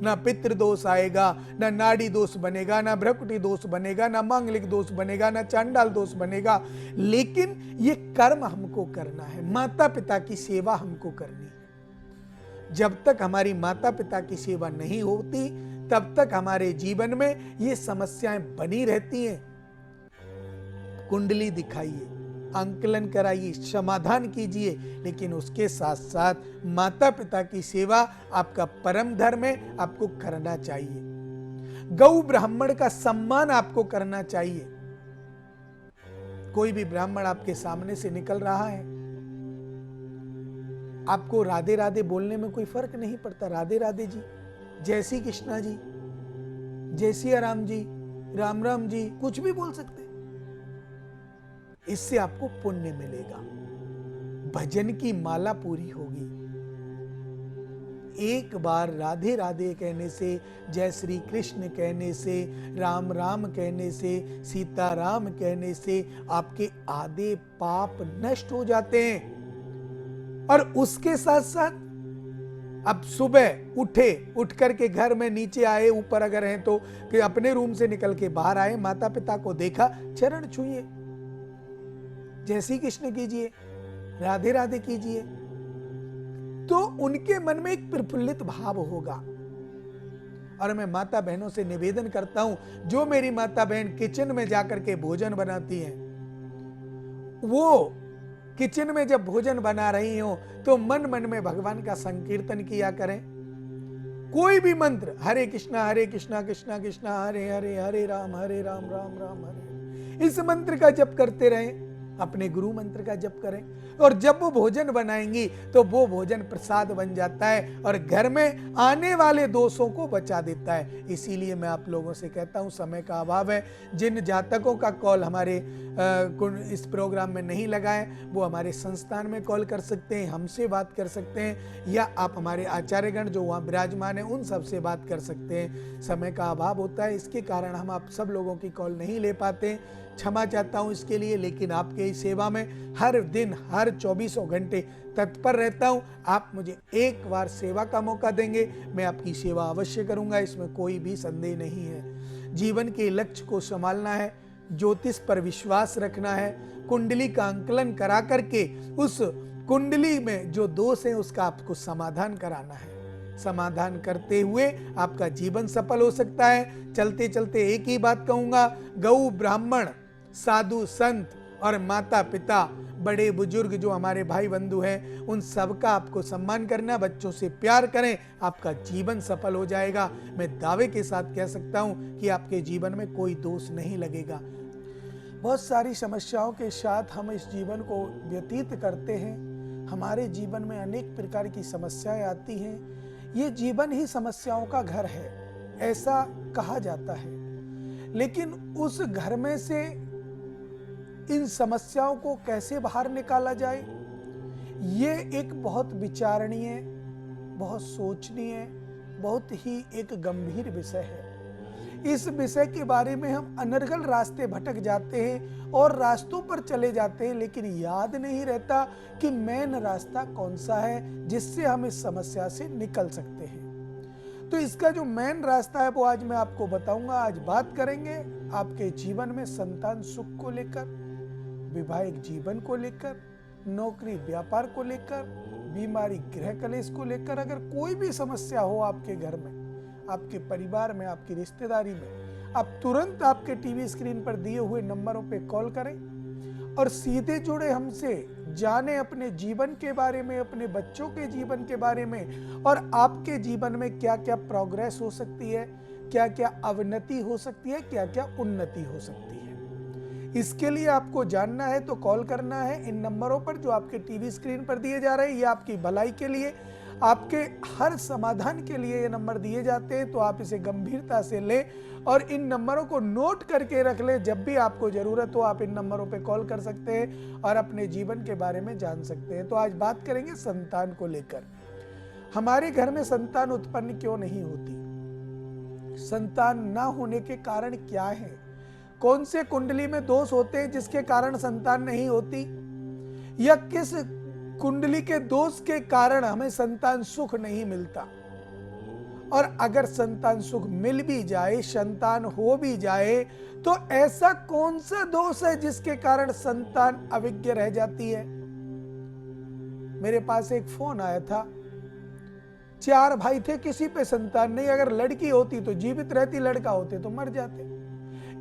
ना पितृ दोष आएगा, ना नाड़ी दोष बनेगा, ना भ्रकुटी दोष बनेगा, ना मांगलिक दोष बनेगा, ना चांडाल दोष बनेगा। लेकिन ये कर्म हमको करना है, माता पिता की सेवा हमको करनी है। जब तक हमारी माता पिता की सेवा नहीं होती, तब तक हमारे जीवन में ये समस्याएं बनी रहती हैं। कुंडली दिखाइए, आंकलन कराइए, समाधान कीजिए, लेकिन उसके साथ साथ माता पिता की सेवा आपका परम धर्म है, आपको करना चाहिए। गौ ब्राह्मण का सम्मान आपको करना चाहिए। कोई भी ब्राह्मण आपके सामने से निकल रहा है, आपको राधे राधे बोलने में कोई फर्क नहीं पड़ता। राधे राधे जी, जय श्री कृष्णा जी, जय सिया राम जी, राम राम जी, कुछ भी बोल सकते। इससे आपको पुण्य मिलेगा, भजन की माला पूरी होगी। एक बार राधे राधे कहने से, जय श्री कृष्ण कहने से, राम राम कहने से, सीता राम कहने से आपके आधे पाप नष्ट हो जाते हैं। और उसके साथ साथ अब सुबह उठ करके घर में नीचे आए, ऊपर अगर हैं तो कि अपने रूम से निकल के बाहर आए, माता पिता को देखा, चरण छुइए, जय श्री कृष्ण कीजिए, राधे राधे कीजिए, तो उनके मन में एक प्रफुल्लित भाव होगा। और मैं माता बहनों से निवेदन करता हूं, जो मेरी माता बहन किचन में जाकर के भोजन बनाती हैं, वो किचन में जब भोजन बना रही हो तो मन मन में भगवान का संकीर्तन किया करें। कोई भी मंत्र, हरे कृष्णा कृष्णा कृष्णा हरे हरे, हरे राम राम राम हरे, इस मंत्र का जप करते रहें, अपने गुरु मंत्र का जप करें। और जब वो भोजन बनाएंगी तो वो भोजन प्रसाद बन जाता है और घर में आने वाले दोषों को बचा देता है। इसीलिए मैं आप लोगों से कहता हूं, समय का अभाव है, जिन जातकों का कॉल हमारे इस प्रोग्राम में नहीं लगा है, वो हमारे संस्थान में कॉल कर सकते हैं, हमसे बात कर सकते हैं, या आप हमारे आचार्यगण जो वहाँ विराजमान हैं उन सब से बात कर सकते हैं। समय का अभाव होता है, इसके कारण हम आप सब लोगों की कॉल नहीं ले पाते, क्षमा चाहता हूं इसके लिए। लेकिन आपके इस सेवा में हर दिन, हर 24 घंटे तत्पर रहता हूं। आप मुझे एक बार सेवा का मौका देंगे, मैं आपकी सेवा अवश्य करूंगा, इसमें कोई भी संदेह नहीं है। जीवन के लक्ष्य को संभालना है, ज्योतिष पर विश्वास रखना है, कुंडली का आंकलन करा करके उस कुंडली में जो दोष है उसका आपको समाधान कराना है। समाधान करते हुए आपका जीवन सफल हो सकता है। चलते चलते एक ही बात कहूंगा, गौ ब्राह्मण, साधु संत और माता पिता, बड़े बुजुर्ग जो हमारे भाई बंधु हैं, उन सबका आपको सम्मान करना, बच्चों से प्यार करें, आपका जीवन सफल हो जाएगा। मैं दावे के साथ कह सकता हूं कि आपके जीवन में कोई दोष नहीं लगेगा। बहुत सारी समस्याओं के साथ हम इस जीवन को व्यतीत करते हैं। हमारे जीवन में अनेक प्रकार की समस्याएं आती हैं। ये जीवन ही समस्याओं का घर है, ऐसा कहा जाता है। लेकिन उस घर में से इन समस्याओं को कैसे बाहर निकाला जाए, ये एक बहुत विचारणीय, बहुत सोचनीय, बहुत ही एक गंभीर विषय है। इस विषय के बारे में हम अनर्गल रास्ते भटक जाते हैं और रास्तों पर चले जाते हैं, लेकिन याद नहीं रहता कि मेन रास्ता कौन सा है जिससे हम इस समस्या से निकल सकते हैं। तो इसका जो मेन रास्ता है वो आज मैं आपको बताऊंगा। आज बात करेंगे आपके जीवन में संतान सुख को लेकर, वैवाहिक जीवन को लेकर, नौकरी व्यापार को लेकर, बीमारी गृह कलेश को लेकर। अगर कोई भी समस्या हो आपके घर में, आपके परिवार में, आपकी रिश्तेदारी में, आप तुरंत आपके टीवी स्क्रीन पर दिए हुए नंबरों पे कॉल करें और सीधे जुड़े हमसे, जाने अपने जीवन के बारे में, अपने बच्चों के जीवन के बारे में और आपके जीवन में क्या क्या प्रोग्रेस हो सकती है, क्या क्या अवनति हो सकती है, क्या क्या उन्नति हो सकती है। इसके लिए आपको जानना है तो कॉल करना है इन नंबरों पर जो आपके टीवी स्क्रीन पर दिए जा रहे हैं। ये आपकी भलाई के लिए, आपके हर समाधान के लिए ये नंबर दिए जाते हैं, तो आप इसे गंभीरता से लें और इन नंबरों को नोट करके रख लें। जब भी आपको जरूरत हो आप इन नंबरों पे कॉल कर सकते हैं और अपने जीवन के बारे में जान सकते हैं। तो आज बात करेंगे संतान को लेकर। हमारे घर में संतान उत्पन्न क्यों नहीं होती, संतान ना होने के कारण क्या है, कौन से कुंडली में दोष होते हैं जिसके कारण संतान नहीं होती, या किस कुंडली के दोष के कारण हमें संतान सुख नहीं मिलता, और अगर संतान सुख मिल भी जाए, संतान हो भी जाए, तो ऐसा कौन सा दोष है जिसके कारण संतान अविज्ञ रह जाती है। मेरे पास एक फोन आया था, 4 भाई थे, किसी पे संतान नहीं। अगर लड़की होती तो जीवित रहती, लड़का होते तो मर जाते।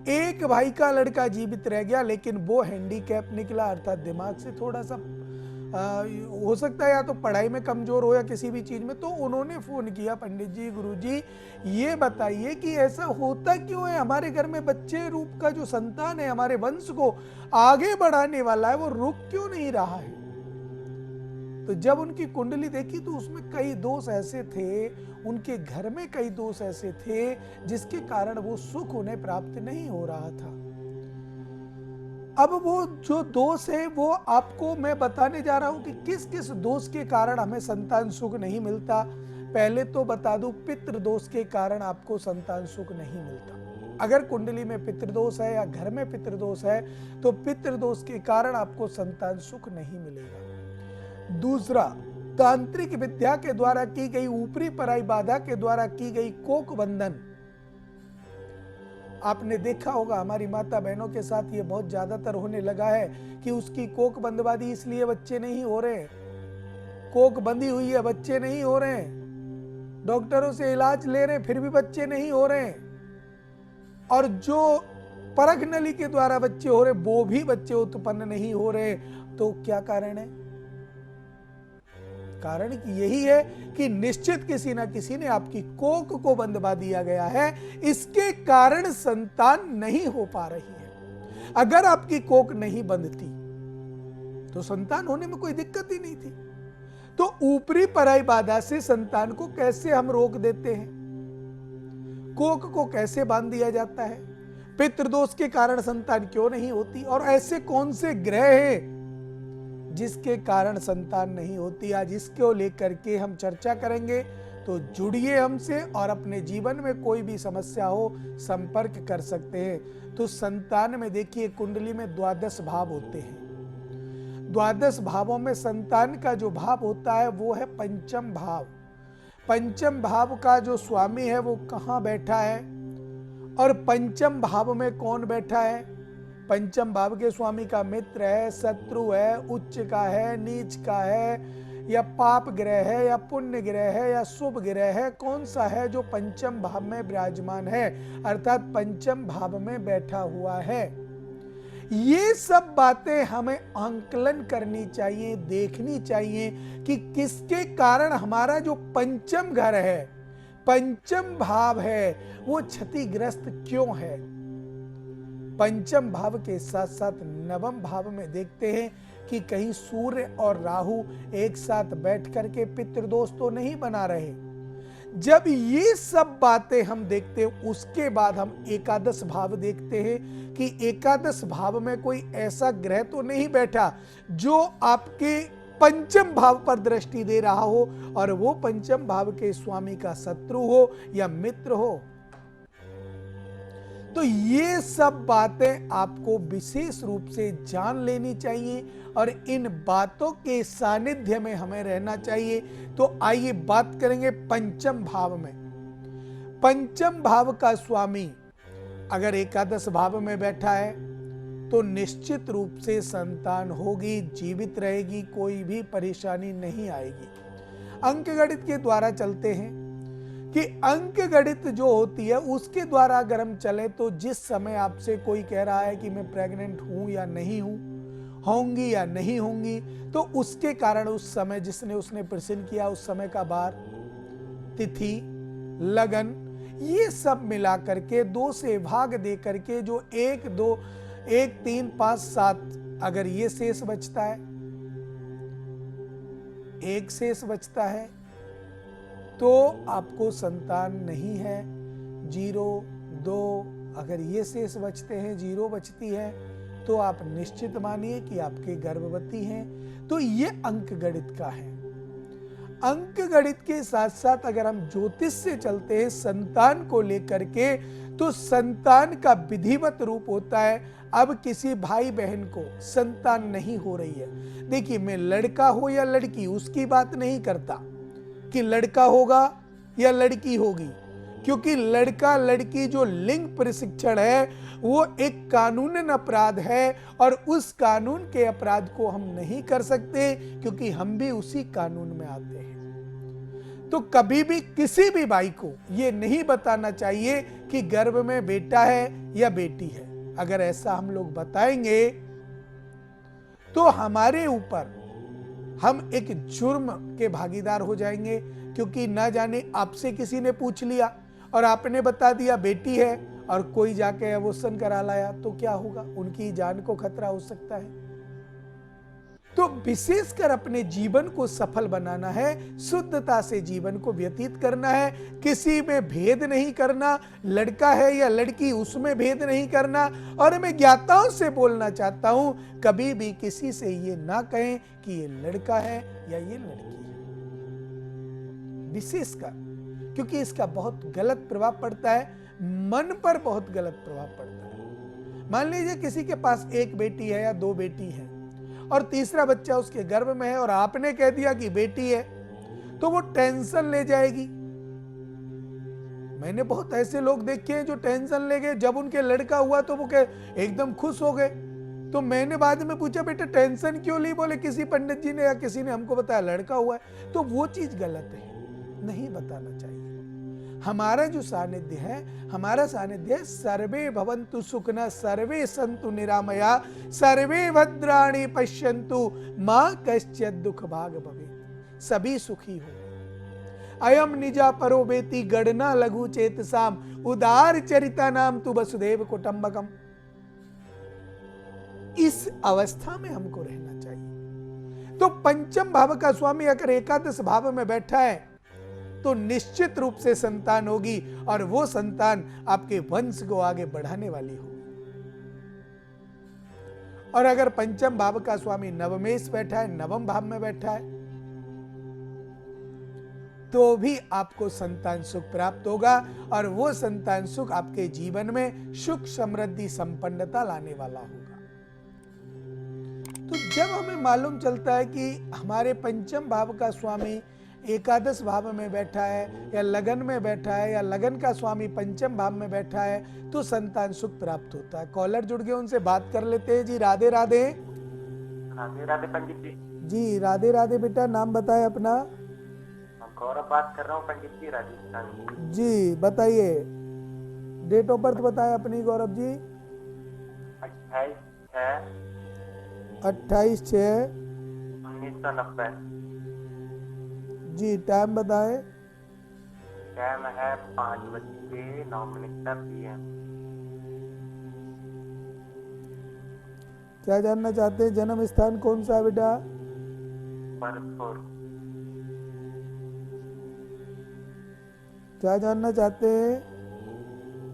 एक भाई का लड़का जीवित रह गया, लेकिन वो हैंडीकैप निकला, अर्थात दिमाग से थोड़ा सा हो सकता है या तो पढ़ाई में कमजोर हो या किसी भी चीज में। तो उन्होंने फोन किया, पंडित जी, गुरुजी ये बताइए कि ऐसा होता क्यों है, हमारे घर में बच्चे रूप का जो संतान है, हमारे वंश को आगे बढ़ाने वाला है, वो रुक क्यों नहीं रहा है। तो जब उनकी कुंडली देखी तो उसमें कई दोष ऐसे थे, उनके घर में कई दोष ऐसे थे जिसके कारण वो सुख उन्हें प्राप्त नहीं हो रहा था। अब वो जो दोष है वो आपको मैं बताने जा रहा हूं कि किस किस दोष के कारण हमें संतान सुख नहीं मिलता। पहले तो बता दूं, पितृदोष के कारण आपको संतान सुख नहीं मिलता। अगर कुंडली में पितृदोष है या घर में पितृदोष है तो पितृदोष के कारण आपको संतान सुख नहीं मिलेगा। दूसरा, तांत्रिक विद्या के द्वारा की गई ऊपरी पराई बाधा के द्वारा की गई कोक बंधन। आपने देखा होगा हमारी माता बहनों के साथ ये बहुत ज्यादातर होने लगा है कि उसकी कोक बंधवा दी इसलिए बच्चे नहीं हो रहे, कोक बंधी हुई है बच्चे नहीं हो रहे, डॉक्टरों से इलाज ले रहे फिर भी बच्चे नहीं हो रहे, और जो परख नली के द्वारा बच्चे हो रहे वो भी बच्चे उत्पन्न नहीं हो रहे। तो क्या कारण है? कारण यही है कि निश्चित किसी ना किसी ने आपकी कोक को बंधवा दिया गया है, इसके कारण संतान नहीं हो पा रही है। अगर आपकी कोक नहीं बंधती तो संतान होने में कोई दिक्कत ही नहीं थी। तो ऊपरी पराई बाधा से संतान को कैसे हम रोक देते हैं, कोक को कैसे बांध दिया जाता है, पितृदोष के कारण संतान क्यों नहीं होती, और ऐसे कौन से ग्रह हैं जिसके कारण संतान नहीं होती, आज इसको लेकर के हम चर्चा करेंगे। तो जुड़िए हमसे और अपने जीवन में कोई भी समस्या हो संपर्क कर सकते हैं। तो संतान में देखिए कुंडली में 12 भाव होते हैं। 12 भावों में संतान का जो भाव होता है वो है पंचम भाव। पंचम भाव का जो स्वामी है वो कहाँ बैठा है और पंचम भाव में कौन बैठा है। पंचम भाव के स्वामी का मित्र है, शत्रु है, उच्च का है, नीच का है, या पाप ग्रह है, या पुण्य ग्रह है, या शुभ ग्रह है, कौन सा है जो पंचम भाव में विराजमान है, अर्थात पंचम भाव में बैठा हुआ है। ये सब बातें हमें आंकलन करनी चाहिए, देखनी चाहिए कि किसके कारण हमारा जो पंचम घर है, पंचम भाव है, वो क्षतिग्रस्त क्यों है। पंचम भाव के साथ साथ नवम भाव में देखते हैं कि कहीं सूर्य और राहु एक साथ बैठ करके पितृदोष तो नहीं बना रहे। जब ये सब बातें हम देखते हैं, उसके बाद हम एकादश भाव देखते हैं कि एकादश भाव में कोई ऐसा ग्रह तो नहीं बैठा जो आपके पंचम भाव पर दृष्टि दे रहा हो और वो पंचम भाव के स्वामी का शत्रु हो या मित्र हो। तो ये सब बातें आपको विशेष रूप से जान लेनी चाहिए और इन बातों के सानिध्य में हमें रहना चाहिए। तो आइए बात करेंगे पंचम भाव में। पंचम भाव का स्वामी अगर एकादश भाव में बैठा है तो निश्चित रूप से संतान होगी, जीवित रहेगी, कोई भी परेशानी नहीं आएगी। अंक गणित के द्वारा चलते हैं कि अंक गणित जो होती है उसके द्वारा अगर हम चले तो जिस समय आपसे कोई कह रहा है कि मैं प्रेग्नेंट हूं या नहीं हूं, होंगी या नहीं होंगी, तो उसके कारण उस समय जिसने उसने प्रश्न किया उस समय का बार, तिथि, लगन, ये सब मिला करके 2 से भाग दे करके जो 1, 2, 1, 3, 5, 7 अगर ये शेष बचता है, 1 शेष बचता है तो आपको संतान नहीं है। 0, 2 अगर ये शेष बचते हैं, 0 बचती है तो आप निश्चित मानिए कि आपके गर्भवती हैं। तो ये अंक गणित का है। अंक गणित के साथ साथ अगर हम ज्योतिष से चलते हैं संतान को लेकर के, तो संतान का विधिवत रूप होता है। अब किसी भाई बहन को संतान नहीं हो रही है, देखिए मैं लड़का हो या लड़की उसकी बात नहीं करता कि लड़का होगा या लड़की होगी, क्योंकि लड़का लड़की जो लिंग प्रशिक्षण है वो एक कानूनन अपराध है और उस कानून के अपराध को हम नहीं कर सकते क्योंकि हम भी उसी कानून में आते हैं। तो कभी भी किसी भी भाई को ये नहीं बताना चाहिए कि गर्भ में बेटा है या बेटी है। अगर ऐसा हम लोग बताएंगे तो हमारे ऊपर हम एक जुर्म के भागीदार हो जाएंगे, क्योंकि ना जाने आपसे किसी ने पूछ लिया और आपने बता दिया बेटी है और कोई जाके अबॉर्शन करा लाया तो क्या होगा, उनकी जान को खतरा हो सकता है। तो विशेषकर अपने जीवन को सफल बनाना है, शुद्धता से जीवन को व्यतीत करना है, किसी में भेद नहीं करना, लड़का है या लड़की उसमें भेद नहीं करना। और मैं ज्ञाताओं से बोलना चाहता हूं, कभी भी किसी से ये ना कहें कि ये लड़का है या ये लड़की है, विशेषकर क्योंकि इसका बहुत गलत प्रभाव पड़ता है, मन पर बहुत गलत प्रभाव पड़ता है। मान लीजिए किसी के पास 1 बेटी है या 2 बेटी है और तीसरा बच्चा उसके गर्भ में है और आपने कह दिया कि बेटी है, तो वो टेंशन ले जाएगी। मैंने बहुत ऐसे लोग देखे हैं जो टेंशन ले गए, जब उनके लड़का हुआ तो वो एकदम खुश हो गए। तो मैंने बाद में पूछा बेटा टेंशन क्यों ली, बोले किसी पंडित जी ने या किसी ने हमको बताया लड़का हुआ है। तो वो चीज गलत है, नहीं बताना चाहिए। हमारा जो सानिध्य है, हमारा सानिध्य है सर्वे भवन्तु सुखिनः सर्वे सन्तु निरामया सर्वे भद्राणि पश्यन्तु मां कश्चित् दुख भाग भवेत्। सभी सुखी हो। अयम निजा परो वेति गणना लघु चेतसाम उदार चरिता नाम तु वसुदेव कुटुंबकम। इस अवस्था में हमको रहना चाहिए। तो पंचम भाव का स्वामी अगर एकादश भाव में बैठा है तो निश्चित रूप से संतान होगी और वो संतान आपके वंश को आगे बढ़ाने वाली होगी। और अगर पंचम भाव का स्वामी नवमेश बैठा है, नवम भाव में बैठा है, तो भी आपको संतान सुख प्राप्त होगा और वो संतान सुख आपके जीवन में सुख समृद्धि संपन्नता लाने वाला होगा। तो जब हमें मालूम चलता है कि हमारे पंचम भाव का स्वामी एकादश भाव में बैठा है या लगन में बैठा है या लगन का स्वामी पंचम भाव में बैठा है, तो संतान सुख प्राप्त होता है। कॉलर जुड़ गए, उनसे बात कर लेते हैं। जी राधे राधे। राधे राधे पंडित जी। जी राधे राधे। बेटा नाम बताए अपना। गौरव बात कर रहा हूँ पंडित जी, राजस्थान। जी बताइए, डेट ऑफ बर्थ बताए अपनी गौरव जी। 28/6/1990। जी टाइम बताए। टाइम है 5:09 PM। क्या जानना चाहते हैं? जन्म स्थान कौन सा है बेटा? भरतपुर। क्या जानना चाहते हैं?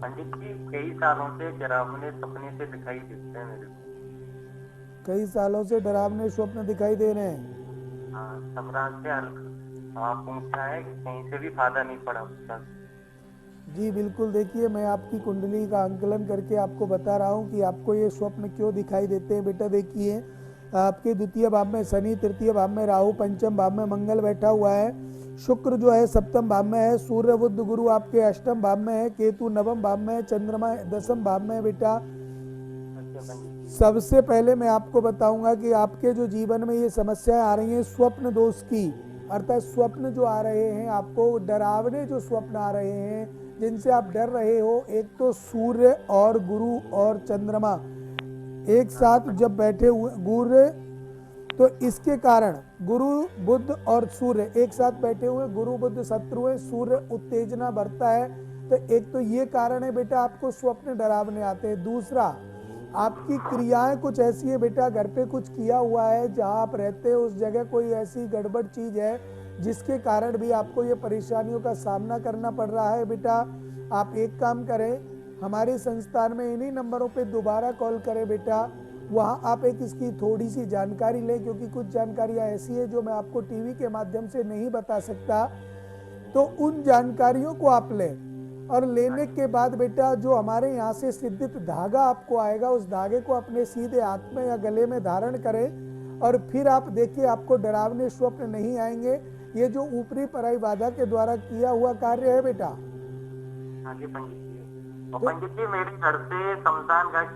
पंडित जी कई सालों से डरावने सपने से दिखाई देते हैं मेरे को। कई सालों से डरावने स्वप्न दिखाई दे रहे हैं। हाँ, सब रात से हल्का पूछा है, कहीं से भी फायदा नहीं पड़ा उसका। जी बिल्कुल, देखिए मैं आपकी कुंडली का आंकलन करके आपको बता रहा हूँ कि आपको ये स्वप्न क्यों दिखाई देते हैं। बेटा देखिए, आपके द्वितीय भाव में शनि, तृतीय भाव में राहु, पंचम भाव में मंगल बैठा हुआ है, शुक्र जो है सप्तम भाव में है, सूर्य बुध गुरु आपके अष्टम भाव में है, केतु नवम भाव में है, चंद्रमा दसम भाव में है। बेटा सबसे पहले मैं आपको बताऊंगा कि आपके जो जीवन में ये समस्याएं आ रही हैं स्वप्न दोष की, अर्थात स्वप्न जो आ रहे हैं आपको, डरावने जो स्वप्न आ रहे हैं जिनसे आप डर रहे हो, एक तो सूर्य और गुरु और चंद्रमा एक साथ जब बैठे हुए, गुरु तो इसके कारण गुरु बुध और सूर्य एक साथ बैठे हुए, गुरु बुध शत्रु है, सूर्य उत्तेजना बढ़ता है, तो एक तो ये कारण है बेटा आपको स्वप्न डरावने आते हैं। दूसरा, आपकी क्रियाएं कुछ ऐसी है बेटा, घर पे कुछ किया हुआ है, जहां आप रहते हो उस जगह कोई ऐसी गड़बड़ चीज है जिसके कारण भी आपको ये परेशानियों का सामना करना पड़ रहा है। बेटा आप एक काम करें, हमारे संस्थान में इन्हीं नंबरों पे दोबारा कॉल करें बेटा, वहाँ आप एक इसकी थोड़ी सी जानकारी लें, क्योंकि कुछ जानकारियाँ ऐसी है जो मैं आपको टीवी के माध्यम से नहीं बता सकता, तो उन जानकारियों को आप लें। और लेने के बाद बेटा जो हमारे यहाँ से सिद्धित धागा आपको आएगा, उस धागे को अपने सीधे हाथ में या गले में धारण करें और फिर आप देखिए आपको डरावने स्वप्न नहीं आएंगे। ये जो ऊपरी पराई बाधा के द्वारा किया हुआ कार्य है बेटा। हाँ जी पंडित जी। और पंडित जी मेरे घर से शमशान घाट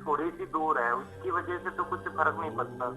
थोड़ी सी दूर है, उसकी वजह से तो कुछ फर्क नहीं पड़ता।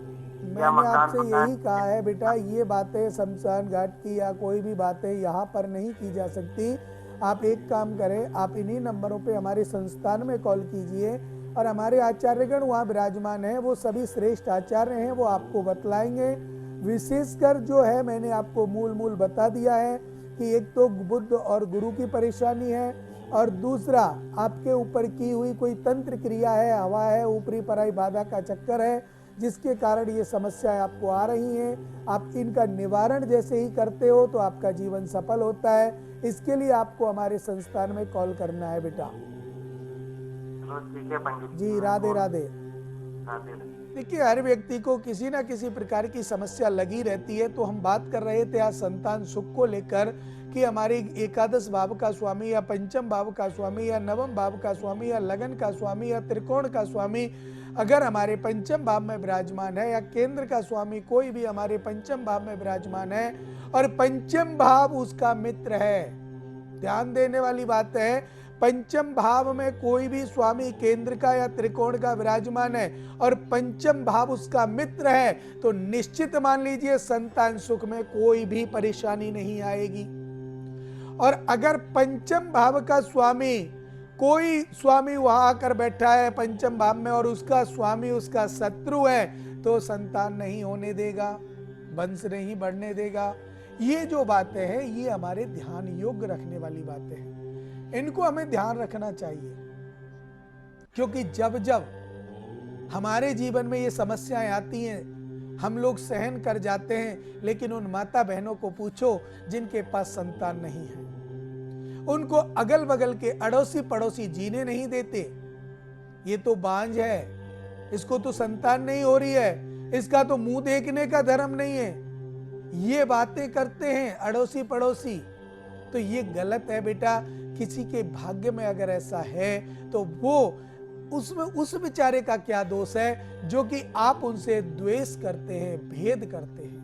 मैंने आपसे यही कहा है बेटा, ये बातें शमशान घाट की या कोई भी बातें यहाँ पर नहीं की जा सकती। आप एक काम करें, आप इन्हीं नंबरों पे हमारे संस्थान में कॉल कीजिए और हमारे आचार्यगण वहाँ विराजमान हैं, वो सभी श्रेष्ठ आचार्य हैं, वो आपको बतलाएंगे। विशेषकर जो है मैंने आपको मूल बता दिया है कि एक तो बुध और गुरु की परेशानी है और दूसरा आपके ऊपर की हुई कोई तंत्र क्रिया है, हवा है, ऊपरी पराई बाधा का चक्कर है, जिसके कारण ये समस्याएं आपको आ रही हैं। आप इनका निवारण जैसे ही करते हो तो आपका जीवन सफल होता है। इसके लिए आपको हमारे संस्थान में कॉल करना है बेटा। ठीक है पंडित जी राधे राधे। राधे। देखिए हर व्यक्ति को किसी ना किसी प्रकार की समस्या लगी रहती है, तो हम बात कर रहे थे आज संतान सुख को लेकर कि हमारे एकादश भाव का स्वामी या पंचम भाव का स्वामी या नवम भाव का स्वामी या लगन का स्वामी या त्रिकोण का स्वामी अगर हमारे पंचम भाव में विराजमान है या केंद्र का स्वामी कोई भी हमारे पंचम भाव में विराजमान है और पंचम भाव उसका मित्र है। ध्यान देने वाली बात है, पंचम भाव में कोई भी स्वामी केंद्र का या त्रिकोण का विराजमान है और पंचम भाव उसका मित्र है, तो निश्चित मान लीजिए संतान सुख में कोई भी परेशानी नहीं आएगी। और अगर पंचम भाव का स्वामी, कोई स्वामी वहां आकर बैठा है पंचम भाव में और उसका स्वामी उसका शत्रु है, तो संतान नहीं होने देगा, वंश नहीं बढ़ने देगा। ये जो बातें हैं ये हमारे ध्यान योग्य रखने वाली बातें हैं, इनको हमें ध्यान रखना चाहिए, क्योंकि जब जब हमारे जीवन में ये समस्याएं आती हैं हम लोग सहन कर जाते हैं, लेकिन उन माता बहनों को पूछो जिनके पास संतान नहीं है, उनको अगल बगल के अड़ोसी पड़ोसी जीने नहीं देते। ये तो बांझ है, इसको तो संतान नहीं हो रही है, इसका तो मुंह देखने का धर्म नहीं है, ये बातें करते हैं अड़ोसी पड़ोसी, तो ये गलत है बेटा। किसी के भाग्य में अगर ऐसा है तो वो उसमें उस बेचारे का क्या दोष है जो कि आप उनसे द्वेष करते हैं, भेद करते हैं।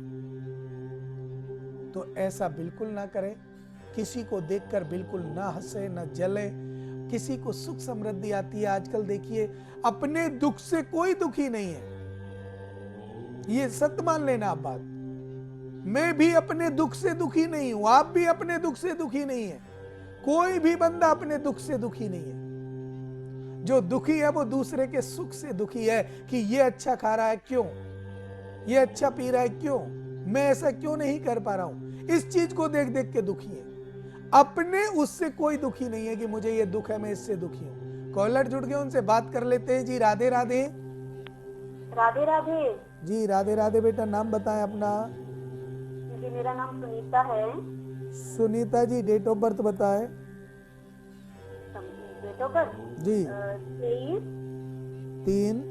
तो ऐसा बिल्कुल ना करें, किसी को देखकर बिल्कुल ना हंसे ना जले। किसी को सुख समृद्धि आती है, आजकल देखिए अपने दुख से कोई दुखी नहीं है, ये सत्य मान लेना आप बात। मैं भी अपने दुख से दुखी नहीं हूं, आप भी अपने दुख से दुखी नहीं है, कोई भी बंदा अपने दुख से दुखी नहीं है। जो दुखी है वो दूसरे के सुख से दुखी है कि ये अच्छा खा रहा है क्यों, ये अच्छा पी रहा है क्यों, मैं ऐसा क्यों नहीं कर पा रहा हूं, इस चीज को देख देख के दुखी है। अपने उससे कोई दुखी नहीं है कि मुझे ये दुख है, मैं इससे दुखी हूं। कॉलर जुड़ गए, उनसे बात कर लेते हैं। जी राधे राधे। राधे राधे। जी राधे राधे। बेटा नाम बताएं अपना। जी मेरा नाम सुनीता है। Sunita ji date of birth बताएं। डेट ऑफ बर्थ जी 3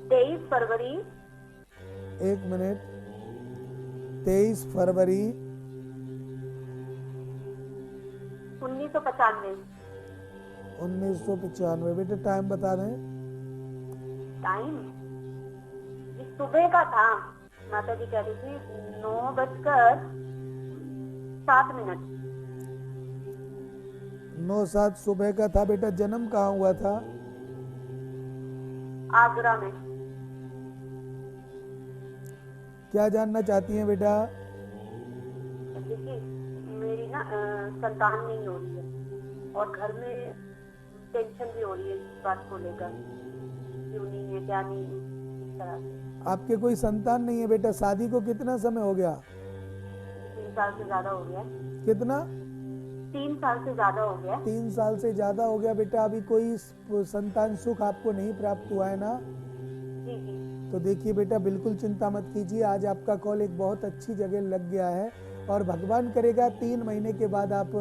23 फरवरी 1 मिनट 23 फरवरी 1995। 1995। बेटा टाइम बता दें। टाइम सुबह का था, माता जी कह रही थी 9:07। 9-7 सुबह का था। बेटा जन्म कहाँ हुआ था? आगरा में। क्या जानना चाहती हैं बेटा? देखिए मेरी ना संतान नहीं हो रही है और घर में टेंशन भी हो रही है इस बात को लेकर, क्यों नहीं है क्या नहीं है, इस तरह से। आपके कोई संतान नहीं है बेटा। शादी को कितना समय हो गया? 3 साल से ज्यादा हो गया। कितना? 3 साल से ज्यादा हो गया। 3 साल से ज्यादा हो गया। बेटा अभी कोई संतान सुख आपको नहीं प्राप्त हुआ है ना? जी जी। तो देखिए बेटा बिल्कुल चिंता मत कीजिए। आज आपका कॉल एक बहुत अच्छी जगह लग गया है और भगवान करेगा 3 महीने के बाद आप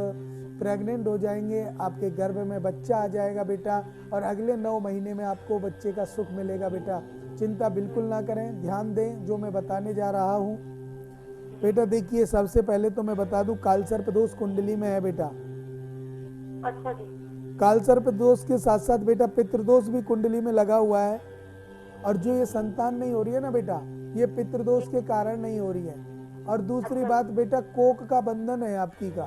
प्रेग्नेंट हो जाएंगे, आपके गर्भ में बच्चा आ जाएगा बेटा, और अगले 9 महीने में आपको बच्चे का सुख मिलेगा बेटा। चिंता बिल्कुल ना करें, ध्यान दें जो मैं बताने जा रहा हूँ। बेटा देखिए सबसे पहले तो मैं बता दूं कालसर्प दोष कुंडली में है बेटा। अच्छा जी। कालसर्प दोष के साथ साथ बेटा पितृदोष भी कुंडली में लगा हुआ है। और जो ये संतान नहीं हो रही है ना बेटा, ये पितृदोष के कारण नहीं हो रही है। और दूसरी बात बेटा कोक का बंधन है आपकी का।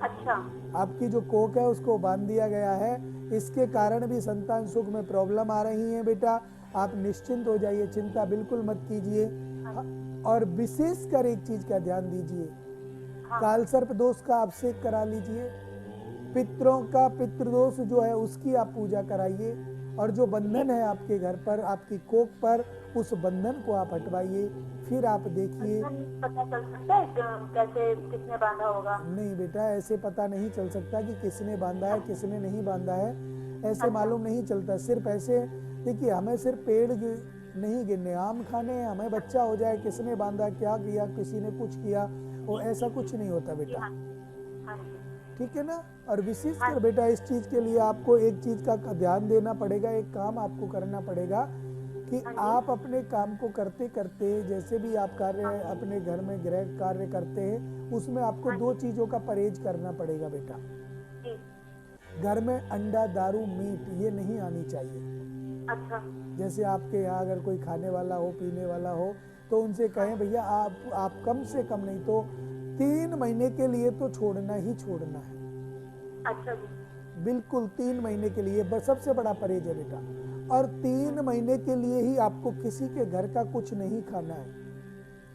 अच्छा। आपकी जो कोक है उसको बांध दिया गया है, इसके कारण भी संतान सुख में प्रॉब्लम आ रही है बेटा। आप निश्चिंत हो जाइए, चिंता बिल्कुल मत कीजिए। और विशेषकर एक चीज का ध्यान दीजिए, कालसर्प दोष का अभिषेक करा लीजिए। पितरों का पितृदोष जो है उसकी आप पूजा कराइए। और जो बंधन है आपके घर पर, आपकी कोक पर, उस बंधन को आप हटवाइए। फिर आप देखिए। पता चल सकता है कैसे, किसने बांधा होगा? नहीं बेटा ऐसे पता नहीं चल सकता कि किसने बांधा है किसने नहीं बांधा है, ऐसे मालूम नहीं चलता। सिर्फ ऐसे देखिए, हमें सिर्फ पेड़ नहीं गिनने, आम खाने हैं, हमें बच्चा हो जाए किसने बांधा, क्या किया, किसी ने कुछ किया, वो ऐसा कुछ नहीं होता बेटा। ठीक है ना? और विशेषकर बेटा इस चीज के लिए आपको एक चीज का ध्यान देना पड़ेगा, एक काम आपको करना पड़ेगा कि आप अपने काम को करते करते, जैसे भी आप कार्य अपने घर में गृह कार्य करते हैं, उसमें आपको 2 चीजों का परहेज करना पड़ेगा बेटा। घर में अंडा, दारू, मीट ये नहीं आनी चाहिए। अच्छा। जैसे आपके यहाँ अगर कोई खाने वाला हो, पीने वाला हो, तो उनसे कहें भैया आप कम से कम नहीं तो 3 महीने के लिए तो छोड़ना ही छोड़ना है। अच्छा जी। बिल्कुल 3 महीने के लिए बस सबसे बड़ा परहेज है बेटा। और 3 महीने के लिए ही आपको किसी के घर का कुछ नहीं खाना है।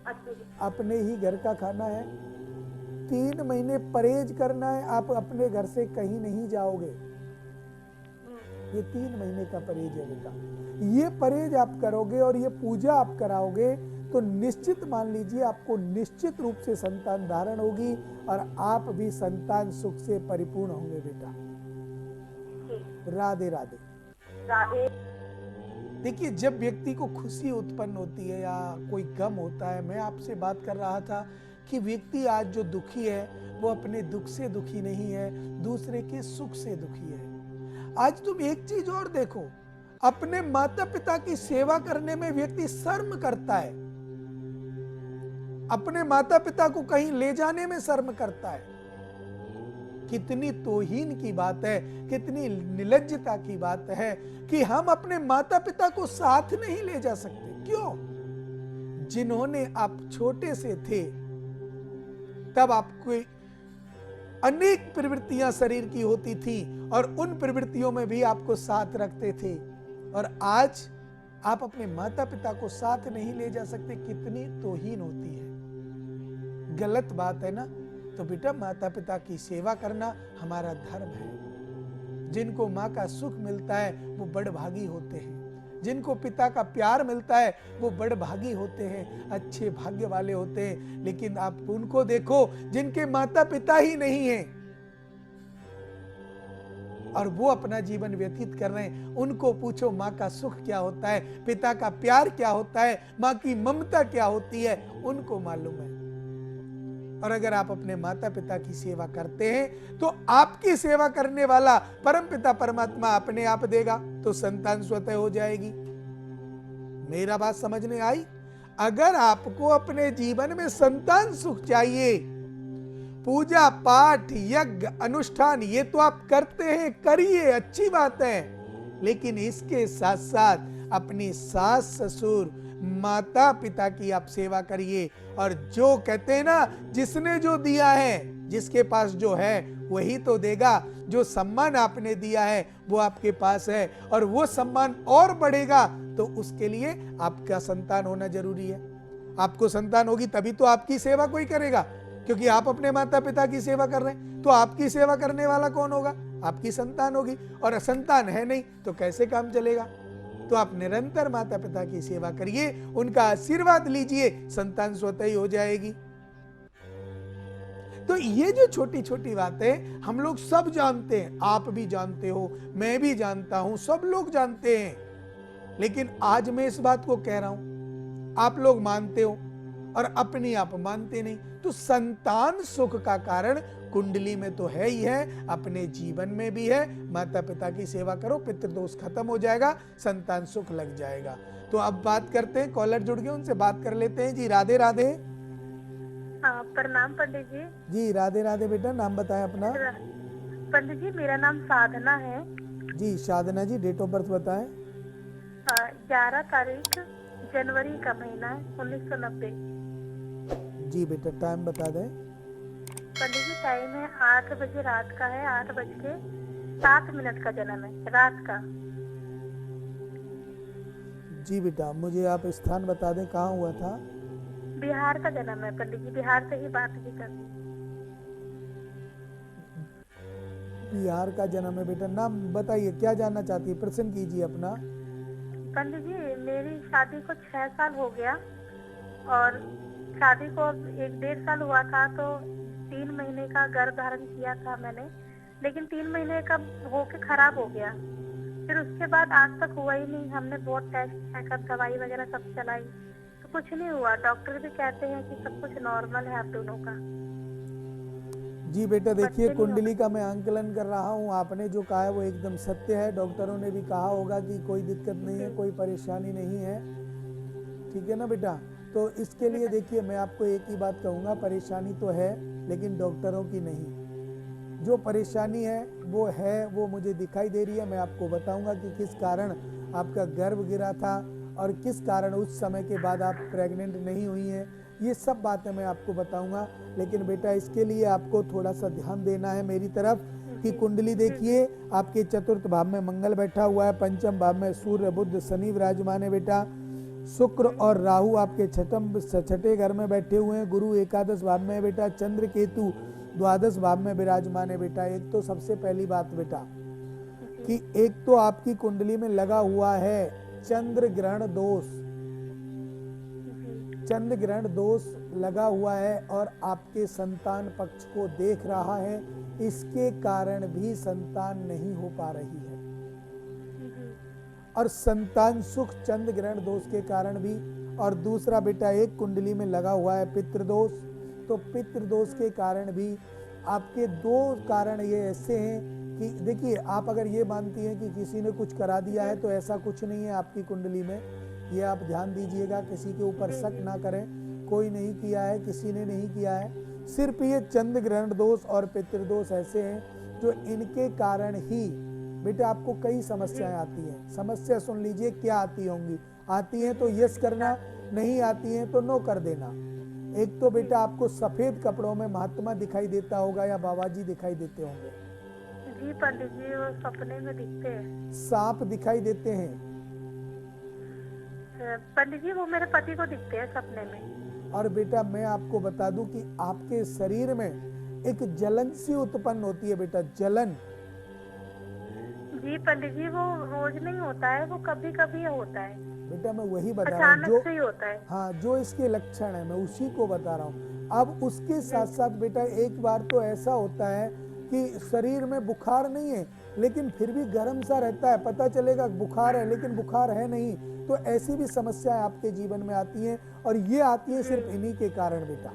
अच्छा जी। अपने ही घर का खाना है। 3 महीने परहेज करना है। आप अपने घर से कहीं नहीं जाओगे। ये 3 महीने का परहेज है बेटा। ये परहेज आप करोगे और ये पूजा आप कराओगे तो निश्चित मान लीजिए आपको निश्चित रूप से संतान धारण होगी और आप भी संतान सुख से परिपूर्ण होंगे बेटा। राधे राधे। राधे। देखिए जब व्यक्ति को खुशी उत्पन्न होती है या कोई गम होता है, मैं आपसे बात कर रहा था कि व्यक्ति आज जो दुखी है वो अपने दुख से दुखी नहीं है, दूसरे के सुख से दुखी है। आज तुम एक चीज और देखो, अपने माता पिता की सेवा करने में व्यक्ति शर्म करता है, अपने माता पिता को कहीं ले जाने में शर्म करता है। कितनी तौहीन की बात है, कितनी निर्लज्जता की बात है कि हम अपने माता पिता को साथ नहीं ले जा सकते। क्यों? जिन्होंने आप छोटे से थे तब आपको अनेक प्रवृत्तियां शरीर की होती थी और उन प्रवृत्तियों में भी आपको साथ रखते थे, और आज आप अपने माता पिता को साथ नहीं ले जा सकते। कितनी तौहीन होती है, गलत बात है ना। तो बेटा माता पिता की सेवा करना हमारा धर्म है। जिनको माँ का सुख मिलता है वो बड़भागी होते हैं, जिनको पिता का प्यार मिलता है वो बड़भागी होते हैं, अच्छे भाग्य वाले होते हैं। लेकिन आप उनको देखो जिनके माता पिता ही नहीं हैं और वो अपना जीवन व्यतीत कर रहे हैं, उनको पूछो माँ का सुख क्या होता है, पिता का प्यार क्या होता है, माँ की ममता क्या होती है, उनको मालूम है। और अगर आप अपने माता पिता की सेवा करते हैं तो आपकी सेवा करने वाला परम पिता परमात्मा अपने आप देगा, तो संतान स्वतः हो जाएगी। मेरा बात समझने आई? अगर आपको अपने जीवन में संतान सुख चाहिए, पूजा पाठ यज्ञ अनुष्ठान ये तो आप करते हैं, करिए, अच्छी बात है, लेकिन इसके साथ साथ अपनी सास ससुर माता पिता की आप सेवा करिए। और जो कहते हैं ना, जिसने जो दिया है, जिसके पास जो है वही तो देगा। जो सम्मान आपने दिया है वो आपके पास है, और वो सम्मान और बढ़ेगा तो उसके लिए आपका संतान होना जरूरी है। आपको संतान होगी तभी तो आपकी सेवा कोई करेगा, क्योंकि आप अपने माता पिता की सेवा कर रहे हैं, तो आपकी सेवा करने वाला कौन होगा? आपकी संतान होगी। और संतान है नहीं तो कैसे काम चलेगा? तो आप निरंतर माता पिता की सेवा करिए, उनका आशीर्वाद लीजिए, संतान स्वतः ही हो जाएगी। तो ये जो छोटी छोटी बातें हम लोग सब जानते हैं, आप भी जानते हो, मैं भी जानता हूं, सब लोग जानते हैं, लेकिन आज मैं इस बात को कह रहा हूं, आप लोग मानते हो और अपने आप मानते नहीं। तो संतान सुख का कारण कुंडली में तो है ही है, अपने जीवन में भी है। माता पिता की सेवा करो, पितृदोष खत्म हो जाएगा, संतान सुख लग जाएगा। तो अब बात करते हैं, कॉलर जुड़ गए, उनसे बात कर लेते हैं। जी राधे राधे। हाँ, प्रणाम पंडित जी। जी राधे राधे बेटा, नाम बताएं अपना। पंडित जी, मेरा नाम साधना है। जी साधना जी, डेट ऑफ बर्थ बताएं। 11 तारीख जनवरी का महीना है, 1990। जी बेटा, टाइम बता दें। पंडित जी, टाइम है 8 बजे रात का है, 8:07 का जन्म है, रात का। जी बेटा, मुझे आप स्थान बता दें, कहाँ हुआ था? बिहार का जन्म है पंडित जी, बिहार से ही बात भी कर। बिहार का जन्म है बेटा। नाम बताइए, क्या जानना चाहती है, प्रश्न कीजिए अपना। पंडित जी, मेरी शादी को 6 साल हो गया और शादी को अब 1-1.5 साल हुआ था, तो 3 महीने का गर्भ धारण किया था मैंने, लेकिन 3 महीने का होके खराब हो गया। फिर उसके बाद आज तक हुआ ही नहीं। हमने बहुत टेस्ट चेकअप दवाई वगैरह सब चलाई तो कुछ नहीं हुआ। डॉक्टर भी कहते हैं कि सब कुछ नॉर्मल है आप दोनों का। जी बेटा देखिए, बच्चे नहीं कुंडली का मैं आंकलन कर रहा हूँ, आपने जो कहा है वो एकदम सत्य है। डॉक्टरों ने भी कहा होगा कि कोई दिक्कत नहीं है, कोई परेशानी नहीं है, ठीक है ना बेटा। तो इसके लिए देखिए, मैं आपको एक ही बात कहूँगा, परेशानी तो है लेकिन डॉक्टरों की नहीं। जो परेशानी है वो मुझे दिखाई दे रही है। मैं आपको बताऊंगा कि किस कारण आपका गर्भ गिरा था और किस कारण उस समय के बाद आप प्रेग्नेंट नहीं हुई हैं, ये सब बातें मैं आपको बताऊंगा। लेकिन बेटा इसके लिए आपको थोड़ा सा ध्यान देना है मेरी तरफ कि कुंडली देखिए, आपके चतुर्थ भाव में मंगल बैठा हुआ है, पंचम भाव में सूर्य बुध शनि विराजमान है बेटा, शुक्र और राहु आपके छठे घर में बैठे हुए हैं, गुरु एकादश भाव में है बेटा, चंद्र केतु द्वादश भाव में विराजमान है बेटा। एक तो सबसे पहली बात बेटा कि एक तो आपकी कुंडली में लगा हुआ है चंद्र ग्रहण दोष, चंद्र ग्रहण दोष लगा हुआ है और आपके संतान पक्ष को देख रहा है, इसके कारण भी संतान नहीं हो पा रही है। और संतान सुख चंद्र ग्रहण दोष के कारण भी। और दूसरा बेटा एक कुंडली में लगा हुआ है पितृदोष, तो पितृदोष के कारण भी आपके दो कारण ये ऐसे हैं कि देखिए, आप अगर ये मानती हैं कि किसी ने कुछ करा दिया है तो ऐसा कुछ नहीं है आपकी कुंडली में, ये आप ध्यान दीजिएगा, किसी के ऊपर शक ना करें, कोई नहीं किया है, किसी ने नहीं किया है। सिर्फ ये चंद्र ग्रहण दोष और पितृदोष ऐसे हैं जो इनके कारण ही बेटा आपको कई समस्याएं आती हैं। समस्या सुन लीजिए क्या आती होंगी। आती हैं तो यस करना, नहीं आती हैं तो नो कर देना। एक तो बेटा आपको सफेद कपड़ों में महात्मा दिखाई देता होगा या बाबा जी दिखाई देते होंगे। जी पंडित जी, वो सपने में दिखते हैं। सांप दिखाई देते हैं। पंडित जी, वो मेरे पति को दिखते हैं सपने में। और बेटा मैं आपको बता दूं कि आपके शरीर में एक जलन सी उत्पन्न होती है बेटा, जलन। जी पंडित जी, वो रोज नहीं होता है, वो कभी कभी होता है बेटा मैं वही बता रहा हूँ अचानक से ही होता है। हाँ, जो इसके लक्षण है मैं उसी को बता रहा हूँ। अब उसके साथ साथ बेटा एक बार तो ऐसा होता है कि शरीर में बुखार नहीं है लेकिन फिर भी गर्म सा रहता है, पता चलेगा बुखार है लेकिन बुखार है नहीं। तो ऐसी भी समस्याएं आपके जीवन में आती हैं और ये आती है सिर्फ इन्हीं के कारण बेटा।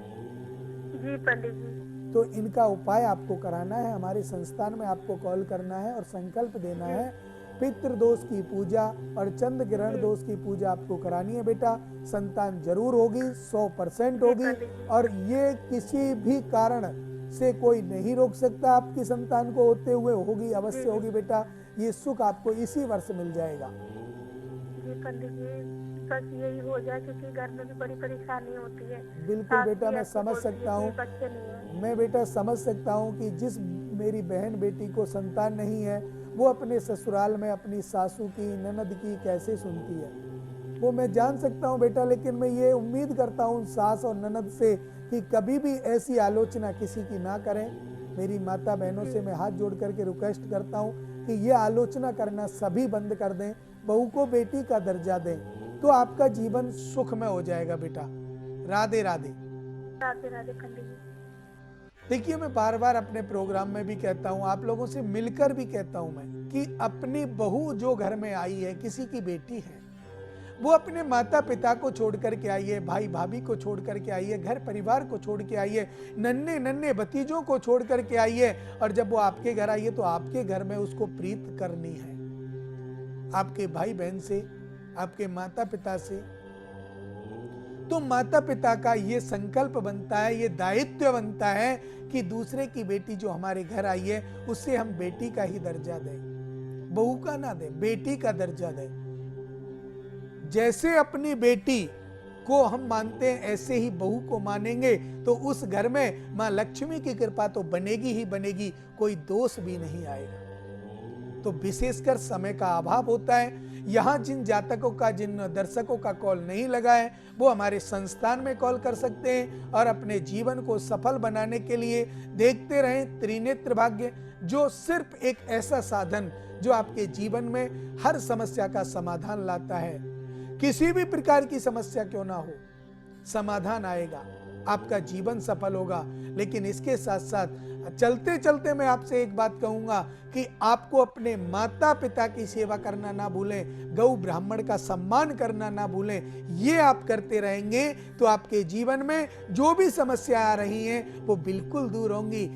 जी पंडित जी। तो इनका उपाय आपको कराना है, हमारे संस्थान में आपको कॉल करना है और संकल्प देना है। पितृ दोष की पूजा और चंद्र ग्रहण दोष की पूजा आपको करानी है बेटा। संतान जरूर होगी, 100% होगी, और ये किसी भी कारण से कोई नहीं रोक सकता आपकी संतान को होते हुए, होगी, अवश्य होगी बेटा। ये सुख आपको इसी वर्ष मिल जाएगा। जी पंडित जी, बस यही हो जाए, क्योंकि घर में भी बड़ी परेशानी होती है। बिल्कुल सास बेटा, भी मैं ऐसे समझ बोलती है सकता कि हूँ। बच्चे नहीं है। मैं बेटा समझ सकता हूँ कि जिस मेरी बहन बेटी को संतान नहीं है, वो अपने ससुराल में अपनी सासू की, ननद की कैसे सुनती है, वो मैं जान सकता हूँ बेटा। लेकिन मैं ये उम्मीद करता हूँ सास और ननद से कि कभी भी ऐसी आलोचना किसी की ना करें। मेरी माता बहनों से मैं हाथ जोड़ करके रिक्वेस्ट करता हूँ कि ये आलोचना करना सभी बंद कर दें, बहू को बेटी का दर्जा दें, तो आपका जीवन सुखमय हो जाएगा बेटा। राधे राधे। राधे राधे पंडित जी। देखिए, मैं बार बार अपने प्रोग्राम में भी कहता हूँ, आप लोगों से मिलकर भी कहता हूँ मैं, कि अपनी बहू जो घर में आई है, किसी की बेटी है, वो अपने माता पिता को छोड़ करके आई है, भाई भाभी को छोड़ करके आई है, घर परिवार को छोड़ के आई है, नन्हे नन्हे भतीजों को छोड़ करके आई है, और जब वो आपके घर आई है तो आपके घर में उसको प्रीत करनी है, आपके भाई बहन से, आपके माता पिता से। तो माता पिता का ये संकल्प बनता है, ये दायित्व बनता है कि दूसरे की बेटी जो हमारे घर आई है उससे हम बेटी का ही दर्जा दें, बहू का ना दें, बेटी का दर्जा दें। जैसे अपनी बेटी को हम मानते हैं ऐसे ही बहू को मानेंगे तो उस घर में मां लक्ष्मी की कृपा तो बनेगी ही बनेगी, कोई दोष भी नहीं आएगा। तो विशेषकर समय का अभाव होता है। यहाँ जिन जातकों का, जिन दर्शकों का कॉल नहीं लगा है, वो हमारे संस्थान में कॉल कर सकते हैं और अपने जीवन को सफल बनाने के लिए देखते रहें त्रिनेत्र भाग्य, जो सिर्फ एक ऐसा साधन जो आपके जीवन में हर समस्या का समाधान लाता है। किसी भी प्रकार की समस्या क्यों ना हो, समाधान आएगा, आपका जीवन सफल होगा। लेकिन इसके साथ साथ चलते चलते मैं आपसे एक बात कहूंगा कि आपको अपने माता पिता की सेवा करना ना भूलें, गौ ब्राह्मण का सम्मान करना ना भूलें। ये आप करते रहेंगे तो आपके जीवन में जो भी समस्या आ रही हैं वो बिल्कुल दूर होंगी।